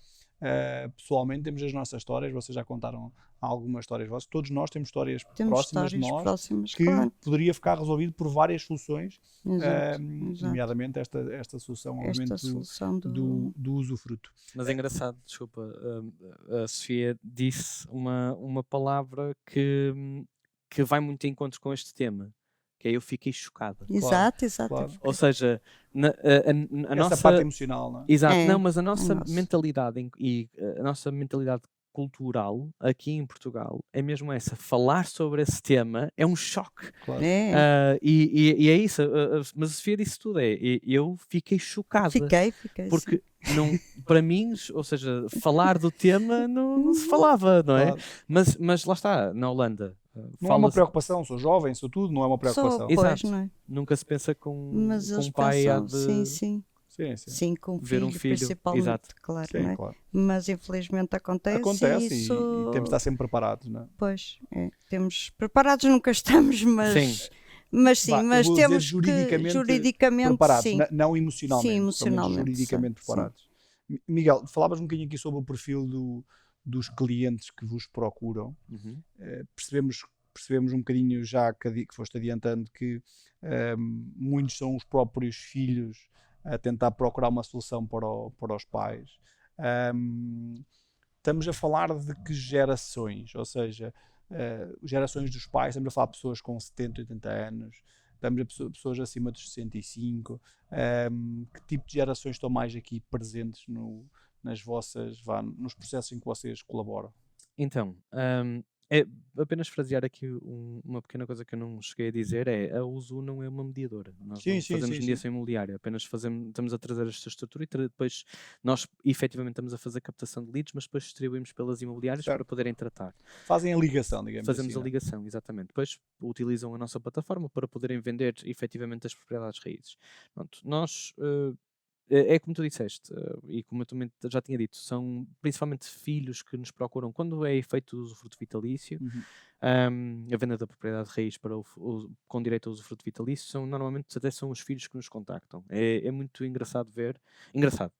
pessoalmente, temos as nossas histórias. Vocês já contaram algumas histórias vossas. Todos nós temos histórias Temos próximas de histórias nós próximas, que claro. poderia ficar resolvido por várias soluções, Exato. nomeadamente esta solução, obviamente, Esta solução do usufruto. Mas é engraçado, desculpa, a Sofia disse uma palavra que vai muito em encontro com este tema, que é eu fiquei chocada. Exato, exato. Claro. Ou seja, a Essa nossa parte emocional, não é? exato, É, não, mas a nossa nosso. mentalidade a nossa mentalidade cultural aqui em Portugal é mesmo essa. Falar sobre esse tema é um choque. Claro. É. E é isso, mas a Sofia disse tudo, eu fiquei chocada. Fiquei, Porque não, para mim, ou seja, falar do tema não se falava, não é? Claro. Mas lá está, na Holanda, Não é uma preocupação, sou jovem, sou tudo, não é uma preocupação. Sou, pois, Exato. não é? Nunca se pensa com Mas um eles pai há pensam, de sim. Sim. Sim, com ver um filho, principalmente, exato. claro, Sim, não é? claro. Mas infelizmente acontece Acontece e isso... e temos de estar sempre preparados, não é? Pois, temos preparados, nunca estamos, mas Sim. mas Vá, eu mas vou dizer temos juridicamente preparados, sim. não emocionalmente, Sim, pelo menos emocionalmente, juridicamente sim. preparados. Miguel, falavas um bocadinho aqui sobre o perfil dos clientes que vos procuram. Uhum. Percebemos um bocadinho já que foste adiantando que muitos são os próprios filhos a tentar procurar uma solução para os pais. Estamos a falar de que gerações? Ou seja, gerações dos pais, estamos a falar de pessoas com 70, 80 anos, estamos a pessoas acima dos 65. Que tipo de gerações estão mais aqui presentes nos processos em que vocês colaboram? Então, é apenas frasear aqui uma pequena coisa que eu não cheguei a dizer, a Uso não é uma mediadora. Nós Sim, não sim, fazemos sim, mediação imobiliária, apenas estamos a trazer esta estrutura e depois nós efetivamente estamos a fazer captação de leads, mas depois distribuímos pelas imobiliárias Certo. para poderem tratar. Fazem a ligação, digamos Fazemos assim. a ligação, exatamente. Depois utilizam a nossa plataforma para poderem vender efetivamente as propriedades raízes. Pronto, nós é como tu disseste, e como eu também já tinha dito, são principalmente filhos que nos procuram quando é efeito do usufruto vitalício. A venda da propriedade de raiz com direito ao usufruto vitalício, normalmente até são os filhos que nos contactam. É muito engraçado ver. Engraçado.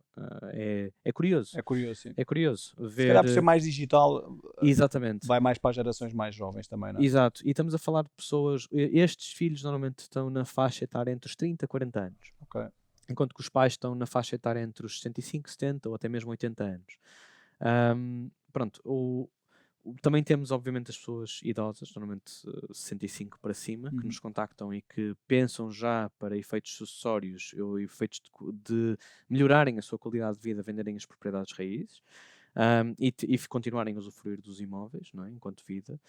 É curioso. É curioso, sim. É curioso Se ver. calhar por ser mais digital, Exatamente. vai mais para as gerações mais jovens também, não é? Exato. E estamos a falar de pessoas. Estes filhos normalmente estão na faixa etária entre os 30 e 40 anos. Ok. Enquanto que os pais estão na faixa etária entre os 65, 70 ou até mesmo 80 anos. Pronto, também temos, obviamente, as pessoas idosas, normalmente 65 para cima, que nos contactam e que pensam já para efeitos sucessórios ou efeitos de melhorarem a sua qualidade de vida, venderem as propriedades raízes. E continuarem a usufruir dos imóveis, não é? Enquanto vida.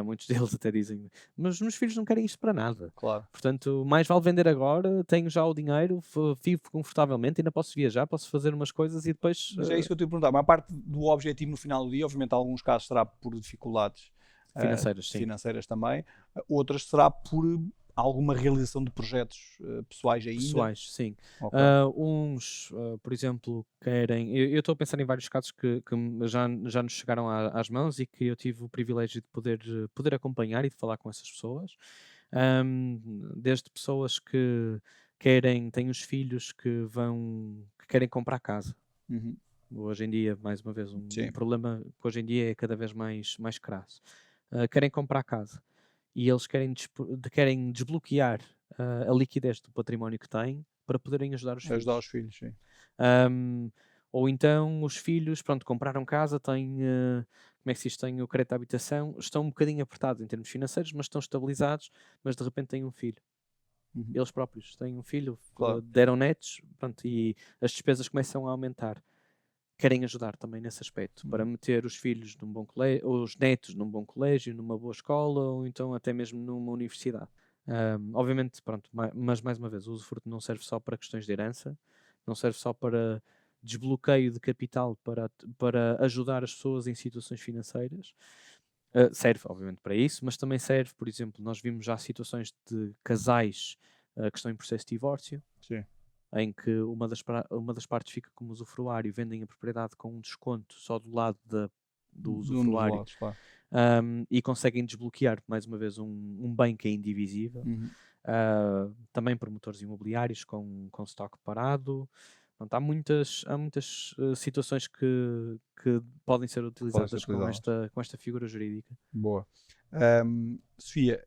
Muitos deles até dizem, mas os meus filhos não querem isto para nada. Claro. Portanto, mais vale vender agora, tenho já o dinheiro, vivo confortavelmente, ainda posso viajar, posso fazer umas coisas e depois... Mas é isso que eu te ia perguntar. A maior parte do objetivo no final do dia, obviamente, em alguns casos será por dificuldades Financeiras, sim. financeiras também, outras será por alguma realização de projetos pessoais ainda. Pessoais, sim. Okay. Uns, por exemplo, querem... Eu estou a pensar em vários casos que já nos chegaram às mãos e que eu tive o privilégio de poder acompanhar e de falar com essas pessoas. Desde pessoas que têm os filhos que querem comprar casa. Hoje em dia, mais uma vez, um problema que hoje em dia é cada vez mais crasso. Querem comprar casa e eles querem desbloquear a liquidez do património que têm para poderem ajudar os filhos. Ajudar os filhos, sim. Ou então os filhos, pronto, compraram casa, têm, como é que se diz, têm o crédito de habitação, estão um bocadinho apertados em termos financeiros, mas estão estabilizados, mas de repente têm um filho. Eles próprios têm um filho, Claro. deram netos, pronto, e as despesas começam a aumentar. Querem ajudar também nesse aspecto, para meter os filhos num bom colégio, os netos num bom colégio, numa boa escola, ou então até mesmo numa universidade. Obviamente, pronto, mas mais uma vez, o usufruto não serve só para questões de herança, não serve só para desbloqueio de capital para ajudar as pessoas em situações financeiras. Serve, obviamente, para isso, mas também serve, por exemplo, nós vimos já situações de casais que estão em processo de divórcio, Sim. em que uma das partes fica como usufruário, vendem a propriedade com um desconto só do lado do De um dos usufruário, lados, claro. e conseguem desbloquear, mais uma vez, um bem que é indivisível. Uhum. Também promotores imobiliários com stock parado. Portanto, há muitas situações que podem ser utilizadas com esta figura jurídica. Boa. Sofia,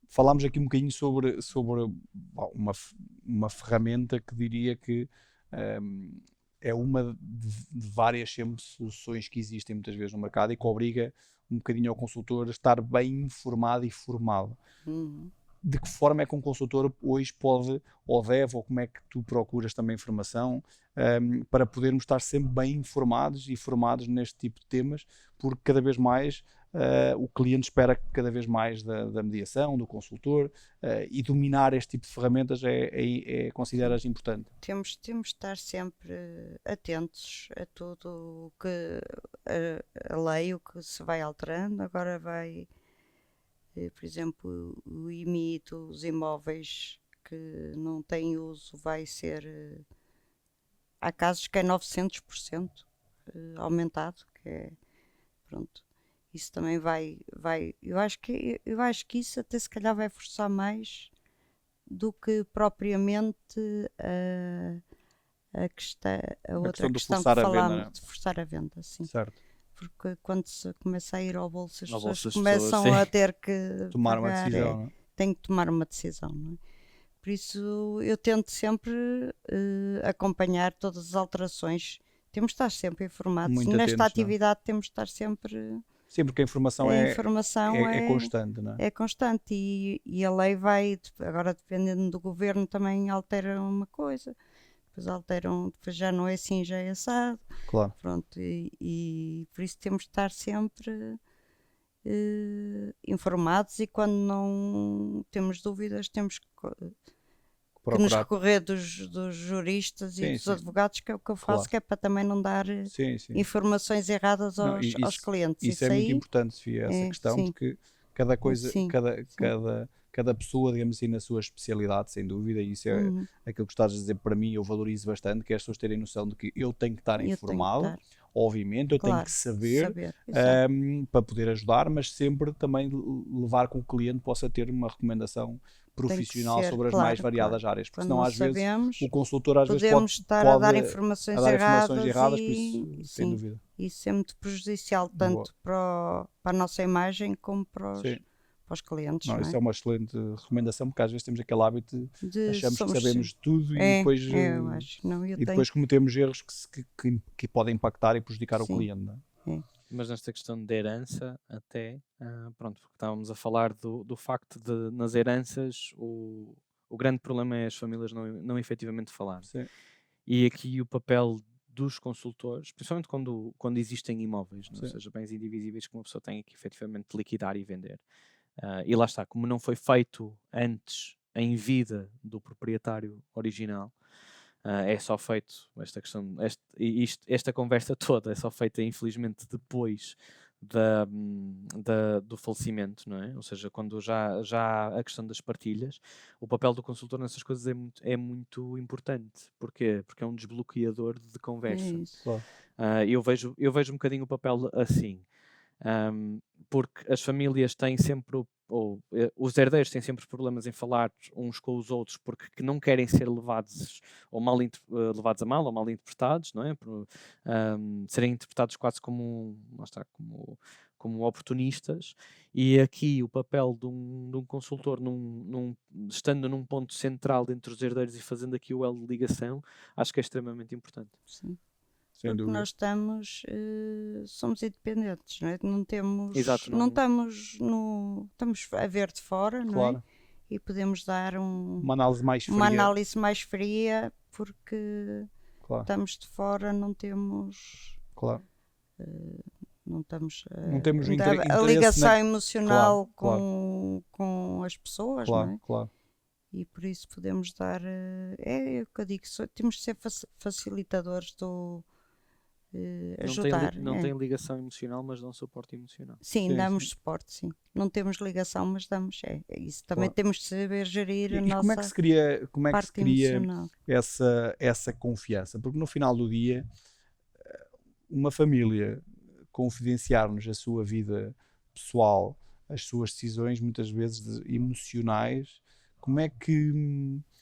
falámos aqui um bocadinho sobre uma ferramenta que diria que é uma de várias sempre soluções que existem muitas vezes no mercado e que obriga um bocadinho ao consultor a estar bem informado e formado. De que forma é que um consultor hoje pode ou deve, ou como é que tu procuras também informação para podermos estar sempre bem informados e formados neste tipo de temas, porque cada vez mais o cliente espera cada vez mais da mediação, do consultor, e dominar este tipo de ferramentas consideras importante? Temos de estar sempre atentos a tudo o que a lei, o que se vai alterando. Agora vai, por exemplo, o IMI dos imóveis que não têm uso vai ser, há casos que é 900% aumentado, que é, pronto, isso também vai, eu acho que isso até se calhar vai forçar mais do que propriamente a outra questão que falámos, de forçar a venda, sim. Certo. Porque quando se começa a ir ao bolso, as Ao pessoas bolso das começam pessoas, a ter que Tomar uma pagar, decisão, não é? têm que tomar uma decisão, não é? Por isso eu tento sempre acompanhar todas as alterações. Temos de estar sempre informados. Muito Nesta atentos, não é? atividade temos de estar sempre... Sim, porque a informação é constante, não é? É constante e a lei vai, agora dependendo do governo, também altera uma coisa, depois alteram, depois já não é assim, já é assado. Claro. Pronto, e por isso temos de estar sempre informados, e quando não temos dúvidas temos que nos recorrer dos juristas e dos advogados, que é o que eu faço, que é para também não dar informações erradas aos clientes. Isso é muito importante, Sofia, essa questão, porque cada coisa, cada pessoa, digamos assim, na sua especialidade, sem dúvida, e isso é aquilo que estás a dizer. Para mim, eu valorizo bastante, que é as pessoas terem noção de que eu tenho que estar informado, obviamente, eu tenho que saber para poder ajudar, mas sempre também levar com que o cliente possa ter uma recomendação profissional sobre as mais variadas áreas, porque senão às vezes o consultor às vezes pode estar a dar informações erradas, por isso, sem dúvida. Isso é muito prejudicial, tanto para a nossa imagem como para os clientes. Não, isso é uma excelente recomendação, porque às vezes temos aquele hábito de achamos que sabemos tudo e depois cometemos erros que podem impactar e prejudicar o cliente. Não é? Mas nesta questão de herança, até, pronto, porque estávamos a falar do facto de, nas heranças, o grande problema é as famílias não efetivamente falar. Sim. E aqui o papel dos consultores, principalmente quando existem imóveis, ou seja, bens indivisíveis que uma pessoa tem que efetivamente liquidar e vender. E lá está, como não foi feito antes, em vida do proprietário original, é só feito esta questão, esta conversa toda é só feita infelizmente depois do falecimento, não é? Ou seja, quando já há a questão das partilhas, o papel do consultor nessas coisas é muito importante. Porquê? Porque é um desbloqueador de conversa. Eu vejo um bocadinho o papel assim, porque as famílias têm sempre os herdeiros têm sempre problemas em falar uns com os outros, porque que não querem ser levados levados a mal ou mal interpretados, não é? Serem interpretados quase como oportunistas. E aqui o papel de um consultor, estando num ponto central entre os herdeiros e fazendo aqui o elo de ligação, acho que é extremamente importante. Sim. Porque nós somos independentes, não é? Não temos, estamos a ver de fora, não é? E podemos dar uma análise mais fria, porque estamos de fora, não temos não temos a ligação emocional com as pessoas, não é? E por isso podemos dar, é o que eu digo, temos de ser facilitadores ajudar. Não tem ligação emocional, mas dão suporte emocional. Sim, Sim, damos sim. suporte, sim. Não temos ligação, mas damos. É isso. Também Claro. temos de saber gerir a E como é que nossa se cria, parte emocional. essa confiança? Porque no final do dia, uma família confidenciar-nos a sua vida pessoal, as suas decisões, muitas vezes emocionais, como é que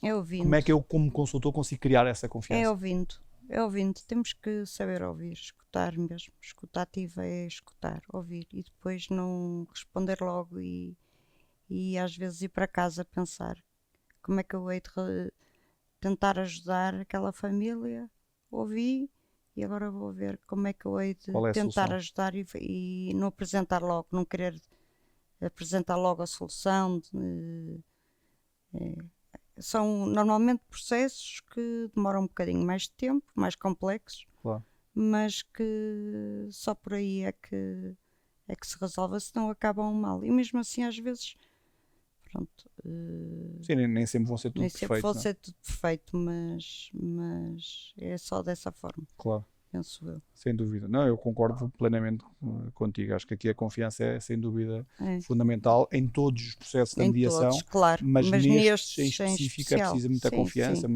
É ouvindo. eu, como consultor, consigo criar essa É confiança? ouvindo. É ouvindo. Temos que saber ouvir, escutar mesmo. Escuta ativa é escutar, ouvir e depois não responder logo e às vezes ir para casa pensar como é que eu hei de tentar ajudar aquela família. Ouvi e agora vou ver como é que eu hei de Qual é a tentar solução? ajudar e não apresentar logo, não querer apresentar logo a solução. São normalmente processos que demoram um bocadinho mais de tempo, mais complexos, Claro. mas que só por aí é que se resolve, senão acabam mal. E mesmo assim, às vezes, pronto, Sim, nem sempre vão ser tudo nem sempre perfeito, vai não é? ser tudo perfeito, mas é só dessa forma, Claro. penso eu. Sem dúvida. Não, eu concordo plenamente contigo. Acho que aqui a confiança é, sem dúvida, É, fundamental em todos os processos da em todos, mediação, claro, mas mas nestes em nestes em específico é especial, preciso muita sim, confiança, sim. É.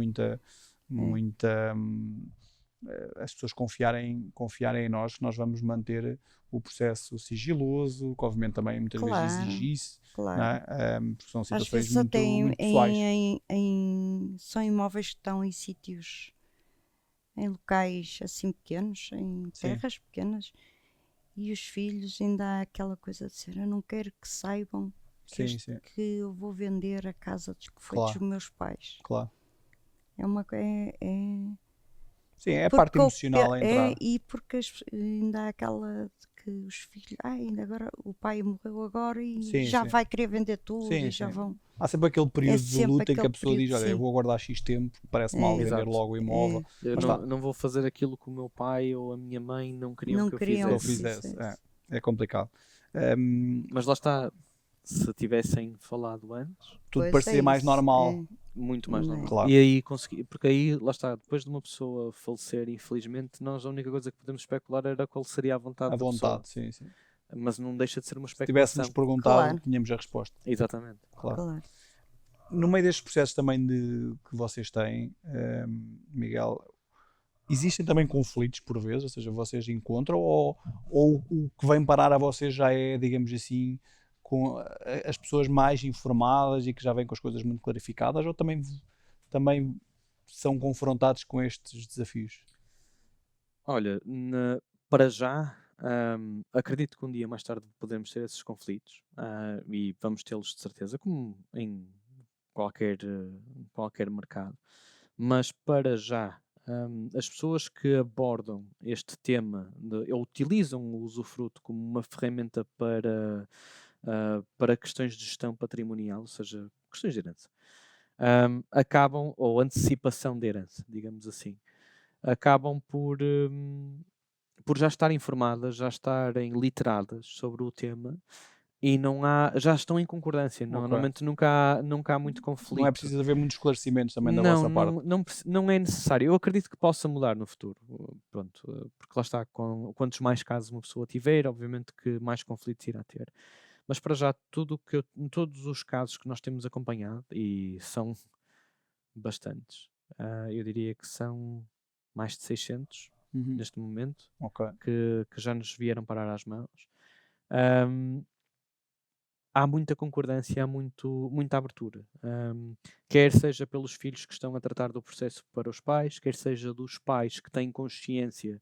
muita. As pessoas confiarem em nós, que nós vamos manter o processo sigiloso, que obviamente também muitas vezes Claro, exigisse, não claro. é? Porque são Às situações vezes até muito pessoais. são imóveis que estão em sítios, em locais assim pequenos, em Sim, terras pequenas, e os filhos ainda há aquela coisa de ser, eu não quero que saibam sim, sim. que eu vou vender a casa que foi dos Claro, meus pais. claro. É uma Sim, é a parte porque emocional a entrar. e porque ainda há aquela de que os filhos, ainda agora o pai morreu agora e Sim, já sim. vai querer vender tudo Sim, e já sim. vão. Há sempre aquele É período de sempre luta em que a aquele pessoa diz: período, Olha, eu sim. vou aguardar X tempo, parece mal É, vender Exato. logo o imóvel. Eu Mas está, não vou fazer aquilo que o meu pai ou a minha mãe não queriam não que eu queriam que eu que fizesse. fizesse. fizesse. É complicado. Hum, Mas lá está, se tivessem falado antes, tudo Pois é parecia mais isso. normal. muito mais normal. Claro. E aí consegui, porque aí, lá está, depois de uma pessoa falecer, infelizmente, nós a única coisa que podemos especular era qual seria a vontade À da pessoa. vontade, sim, sim. Mas não deixa de ser uma Se tivéssemos especulação. perguntado, Claro, tínhamos a resposta. Exatamente. Claro. claro. No meio destes processos também que vocês têm, Miguel, existem também conflitos por vezes, ou seja, vocês encontram, ou o que vem parar a vocês já é, digamos assim, com as pessoas mais informadas e que já vêm com as coisas muito clarificadas, ou também são confrontados com estes desafios? Olha, para já, acredito que um dia mais tarde podemos ter esses conflitos, e vamos tê-los de certeza, como em qualquer mercado. Mas para já, as pessoas que abordam este tema, ou utilizam o usufruto como uma ferramenta para questões de gestão patrimonial, ou seja, questões de herança, acabam, ou antecipação de herança, digamos assim, acabam por já estarem informadas, já estarem literadas sobre o tema e já estão em concordância. Ok. Normalmente nunca há muito Não é conflito. preciso haver muitos esclarecimentos também da Não, vossa parte. não é necessário. Eu acredito que possa mudar no futuro. Pronto, porque lá está, quantos mais casos uma pessoa tiver, obviamente que mais conflitos irá ter. Mas para já, todos os casos que nós temos acompanhado, e são bastantes, eu diria que são mais de 600 Uhum. neste momento, Ok. que já nos vieram parar às mãos. Ahm, Há muita concordância, há muita abertura. Quer seja pelos filhos que estão a tratar do processo para os pais, quer seja dos pais que têm consciência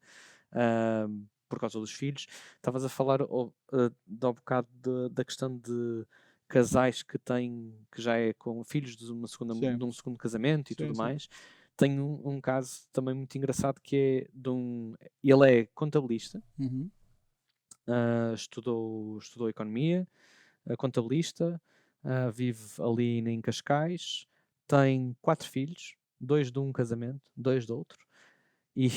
por causa dos filhos. Estavas a falar há bocado da questão de casais que já é com filhos de Sim, de um segundo casamento e sim, tudo sim. mais. Tenho um caso também muito engraçado que é ele é contabilista, Uhum. estudou economia, contabilista, vive ali em Cascais, tem 4 filhos, 2 de um casamento, 2 de outro, e,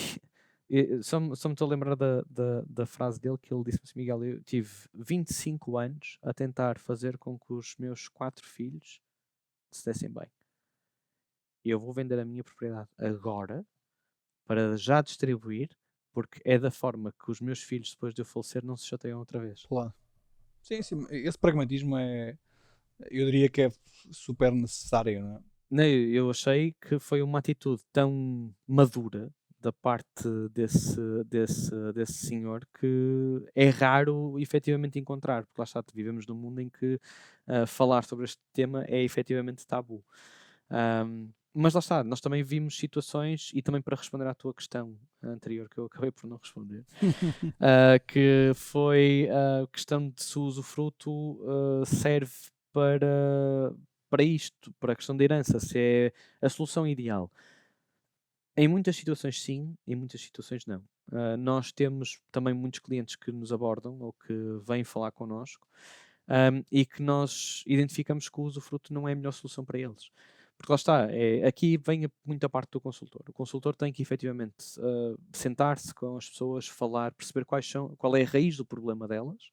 só me estou a lembrar da frase dele que ele disse-me assim: Miguel, eu tive 25 anos a tentar fazer com que os meus 4 filhos se dessem bem. E eu vou vender a minha propriedade agora para já distribuir, porque é da forma que os meus filhos, depois de eu falecer, não se chateiam outra vez. Claro. Sim, sim. Esse pragmatismo eu diria que é super necessário, não é? Não, eu achei que foi uma atitude tão madura da parte desse senhor que é raro efetivamente encontrar, porque lá está, vivemos num mundo em que falar sobre este tema é efetivamente tabu. Mas lá está, nós também vimos situações, e também para responder à tua questão anterior, que eu acabei por não responder, que foi a questão de se o usufruto serve para isto, para a questão da herança, se é a solução ideal. Em muitas situações sim, em muitas situações não. Nós temos também muitos clientes que nos abordam ou que vêm falar connosco e que nós identificamos que o usufruto não é a melhor solução para eles. Porque lá está, aqui vem muita parte do consultor. O consultor tem que efetivamente sentar-se com as pessoas, falar, perceber qual é a raiz do problema delas,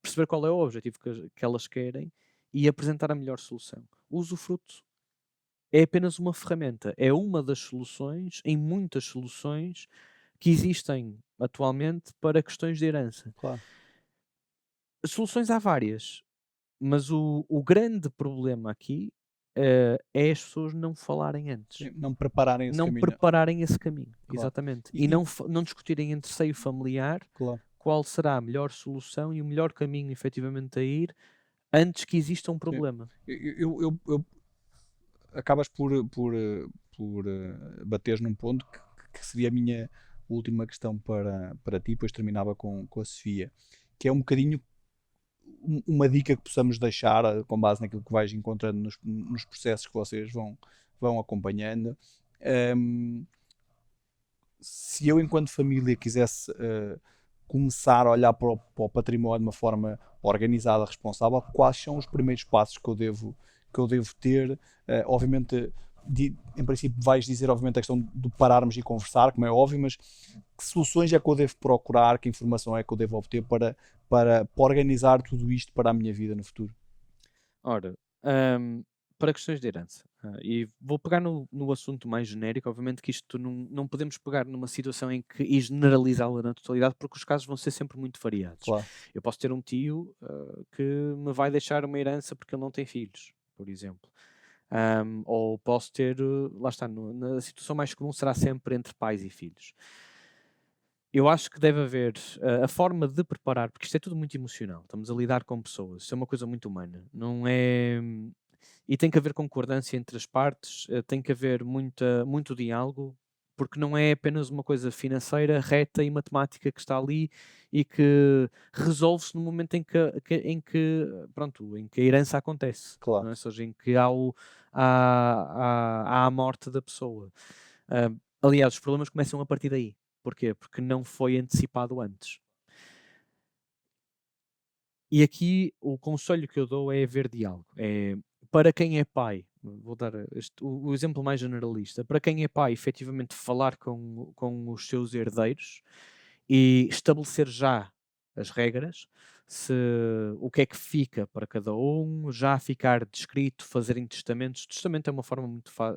perceber qual é o objetivo que elas querem e apresentar a melhor solução. O usufruto é apenas uma ferramenta, é uma das soluções, em muitas soluções que existem atualmente para questões de herança. Claro. Soluções há várias, mas o grande problema aqui é as pessoas não falarem antes. Sim, não prepararem esse não caminho. prepararem esse caminho, Claro. exatamente. E- E não discutirem entre seio familiar Claro. qual será a melhor solução e o melhor caminho efetivamente a ir antes que exista um problema. Eu acabas por bateres num ponto que seria a minha última questão para ti, depois terminava com a Sofia, que é um bocadinho uma dica que possamos deixar com base naquilo que vais encontrando nos processos que vocês vão acompanhando. Se eu, enquanto família, quisesse começar a olhar para o património de uma forma organizada, responsável, quais são os primeiros passos que eu devo ter? Obviamente, em princípio, vais dizer, obviamente, a questão de pararmos e conversar, como é óbvio, mas que soluções é que eu devo procurar, que informação é que eu devo obter para organizar tudo isto para a minha vida no futuro? Ora, para questões de herança, e vou pegar no assunto mais genérico, obviamente que isto não podemos pegar numa situação em que e generalizá-la na totalidade, porque os casos vão ser sempre muito variados. Claro. Eu posso ter um tio que me vai deixar uma herança porque ele não tem filhos, por exemplo. Ou posso ter, lá está, na situação mais comum será sempre entre pais e filhos. Eu acho que deve haver a forma de preparar, porque isto é tudo muito emocional. Estamos a lidar com pessoas, isto é uma coisa muito humana. Não é. E tem que haver concordância entre as partes, tem que haver muito diálogo, porque não é apenas uma coisa financeira, reta e matemática que está ali e que resolve-se no momento em que a herança acontece. Claro. Não é? Ou seja, em que há a morte da pessoa. Aliás, os problemas começam a partir daí. Porquê? Porque não foi antecipado antes. E aqui o conselho que eu dou é haver diálogo. Para quem é pai, vou dar o exemplo mais generalista, para quem é pai, efetivamente falar com os seus herdeiros e estabelecer já as regras, o que é que fica para cada um, já ficar descrito, fazerem testamentos. Testamento é uma forma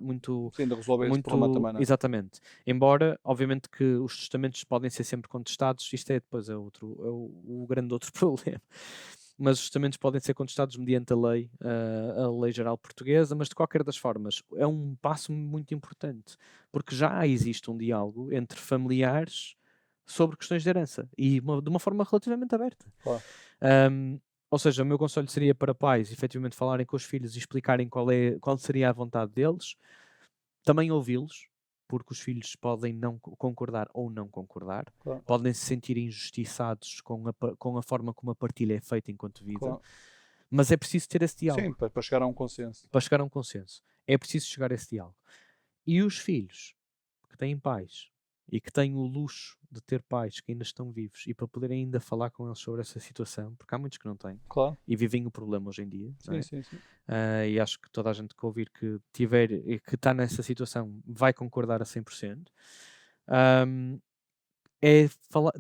muito Sim, de resolver esse problema também, não é? exatamente. Embora, obviamente, que os testamentos podem ser sempre contestados, isto depois o grande outro problema. Mas os testamentos podem ser contestados mediante a lei geral portuguesa, mas de qualquer das formas é um passo muito importante, porque já existe um diálogo entre familiares sobre questões de herança e de uma forma relativamente aberta. Claro. Ou seja, o meu conselho seria para pais efetivamente falarem com os filhos e explicarem qual seria a vontade deles, também ouvi-los, porque os filhos podem não concordar ou não concordar, Claro. podem se sentir injustiçados com a forma como a partilha é feita enquanto vida, Claro. mas é preciso ter esse diálogo. Sim, para chegar a um consenso. Para chegar a um consenso. É preciso chegar a esse diálogo. E os filhos que têm pais e que têm o luxo de ter pais que ainda estão vivos e para poderem ainda falar com eles sobre essa situação, porque há muitos que não têm Claro. e vivem o problema hoje em dia. Não é? Sim. E acho que toda a gente que ouvir que tiver e que está nessa situação vai concordar a 100%.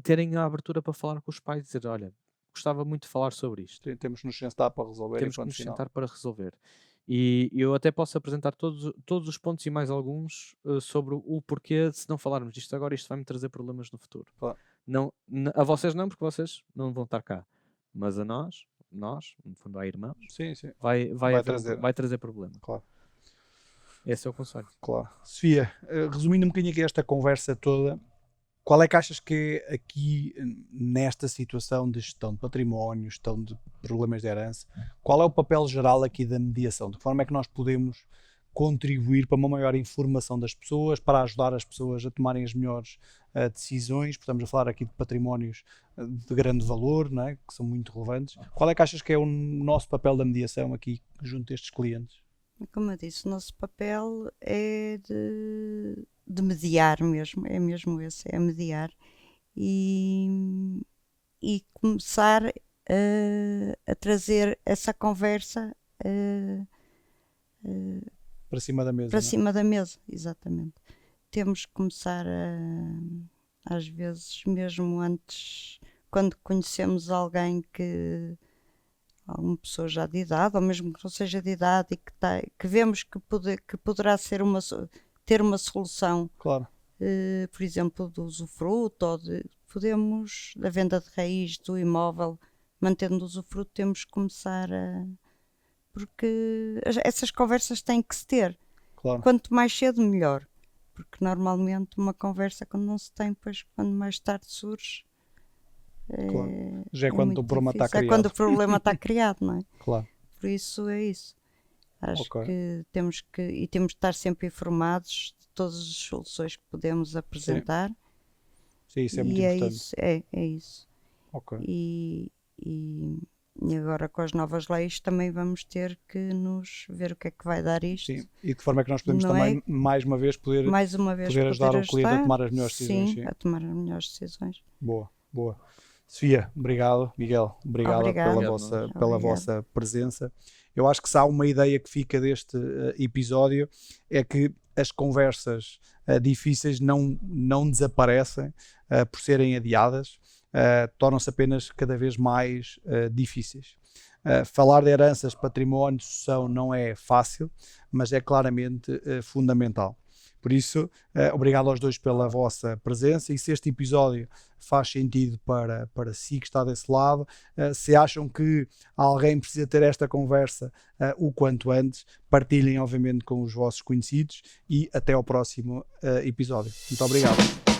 Terem a abertura para falar com os pais e dizer, olha, gostava muito de falar sobre isto. Sim, temos que nos sentar para resolver. Temos que nos sentar para resolver. E eu até posso apresentar todos os pontos e mais alguns sobre o porquê, se não falarmos disto agora, isto vai-me trazer problemas no futuro. Claro. Não, a vocês não, porque vocês não vão estar cá. Mas a nós, no fundo há irmãos, Sim, sim. vai trazer problema. Claro. Esse é o conselho. Claro. Sofia, resumindo um bocadinho aqui esta conversa toda, qual é que achas que é aqui, nesta situação de gestão de património, gestão de problemas de herança, qual é o papel geral aqui da mediação? De que forma é que nós podemos contribuir para uma maior informação das pessoas, para ajudar as pessoas a tomarem as melhores decisões? Estamos a falar aqui de patrimónios de grande valor, não é? Que são muito relevantes. Qual é que achas que é o nosso papel da mediação aqui junto a estes clientes? Como eu disse, o nosso papel é de mediar mesmo, é mesmo esse, é mediar e começar a trazer essa conversa Para cima da mesa, para não é? cima da mesa, exatamente. Temos que começar às vezes, mesmo antes, quando conhecemos alguém alguma pessoa já de idade, ou mesmo que não seja de idade e que vemos que poderá ser ter uma solução, Claro. por exemplo, do usufruto, ou da venda de raiz do imóvel, mantendo o usufruto, temos que começar porque essas conversas têm que se ter. Claro. Quanto mais cedo, melhor. Porque normalmente uma conversa, quando não se tem, depois quando mais tarde surge, Claro. Já é quando muito o problema está difícil. criado. É quando o problema está criado, não é? Claro. Por isso é isso. Acho Ok. que temos de estar sempre informados de todas as soluções que podemos apresentar. Sim, isso é muito e importante. É isso. Ok. E agora com as novas leis também vamos ter que nos ver o que é que vai dar isto. Sim. E de que forma é que nós podemos Não também, mais uma vez, poder ajudar o cliente a tomar as melhores decisões. Sim, a tomar as melhores decisões. Boa, boa. Sofia, obrigado. Miguel, obrigado pela vossa presença. Eu acho que se há uma ideia que fica deste episódio é que as conversas difíceis não desaparecem por serem adiadas, tornam-se apenas cada vez mais difíceis. Falar de heranças, património, sucessão não é fácil, mas é claramente fundamental. Por isso, obrigado aos dois pela vossa presença, e se este episódio faz sentido para si que está desse lado, se acham que alguém precisa ter esta conversa o quanto antes, partilhem obviamente com os vossos conhecidos, e até ao próximo episódio. Muito obrigado.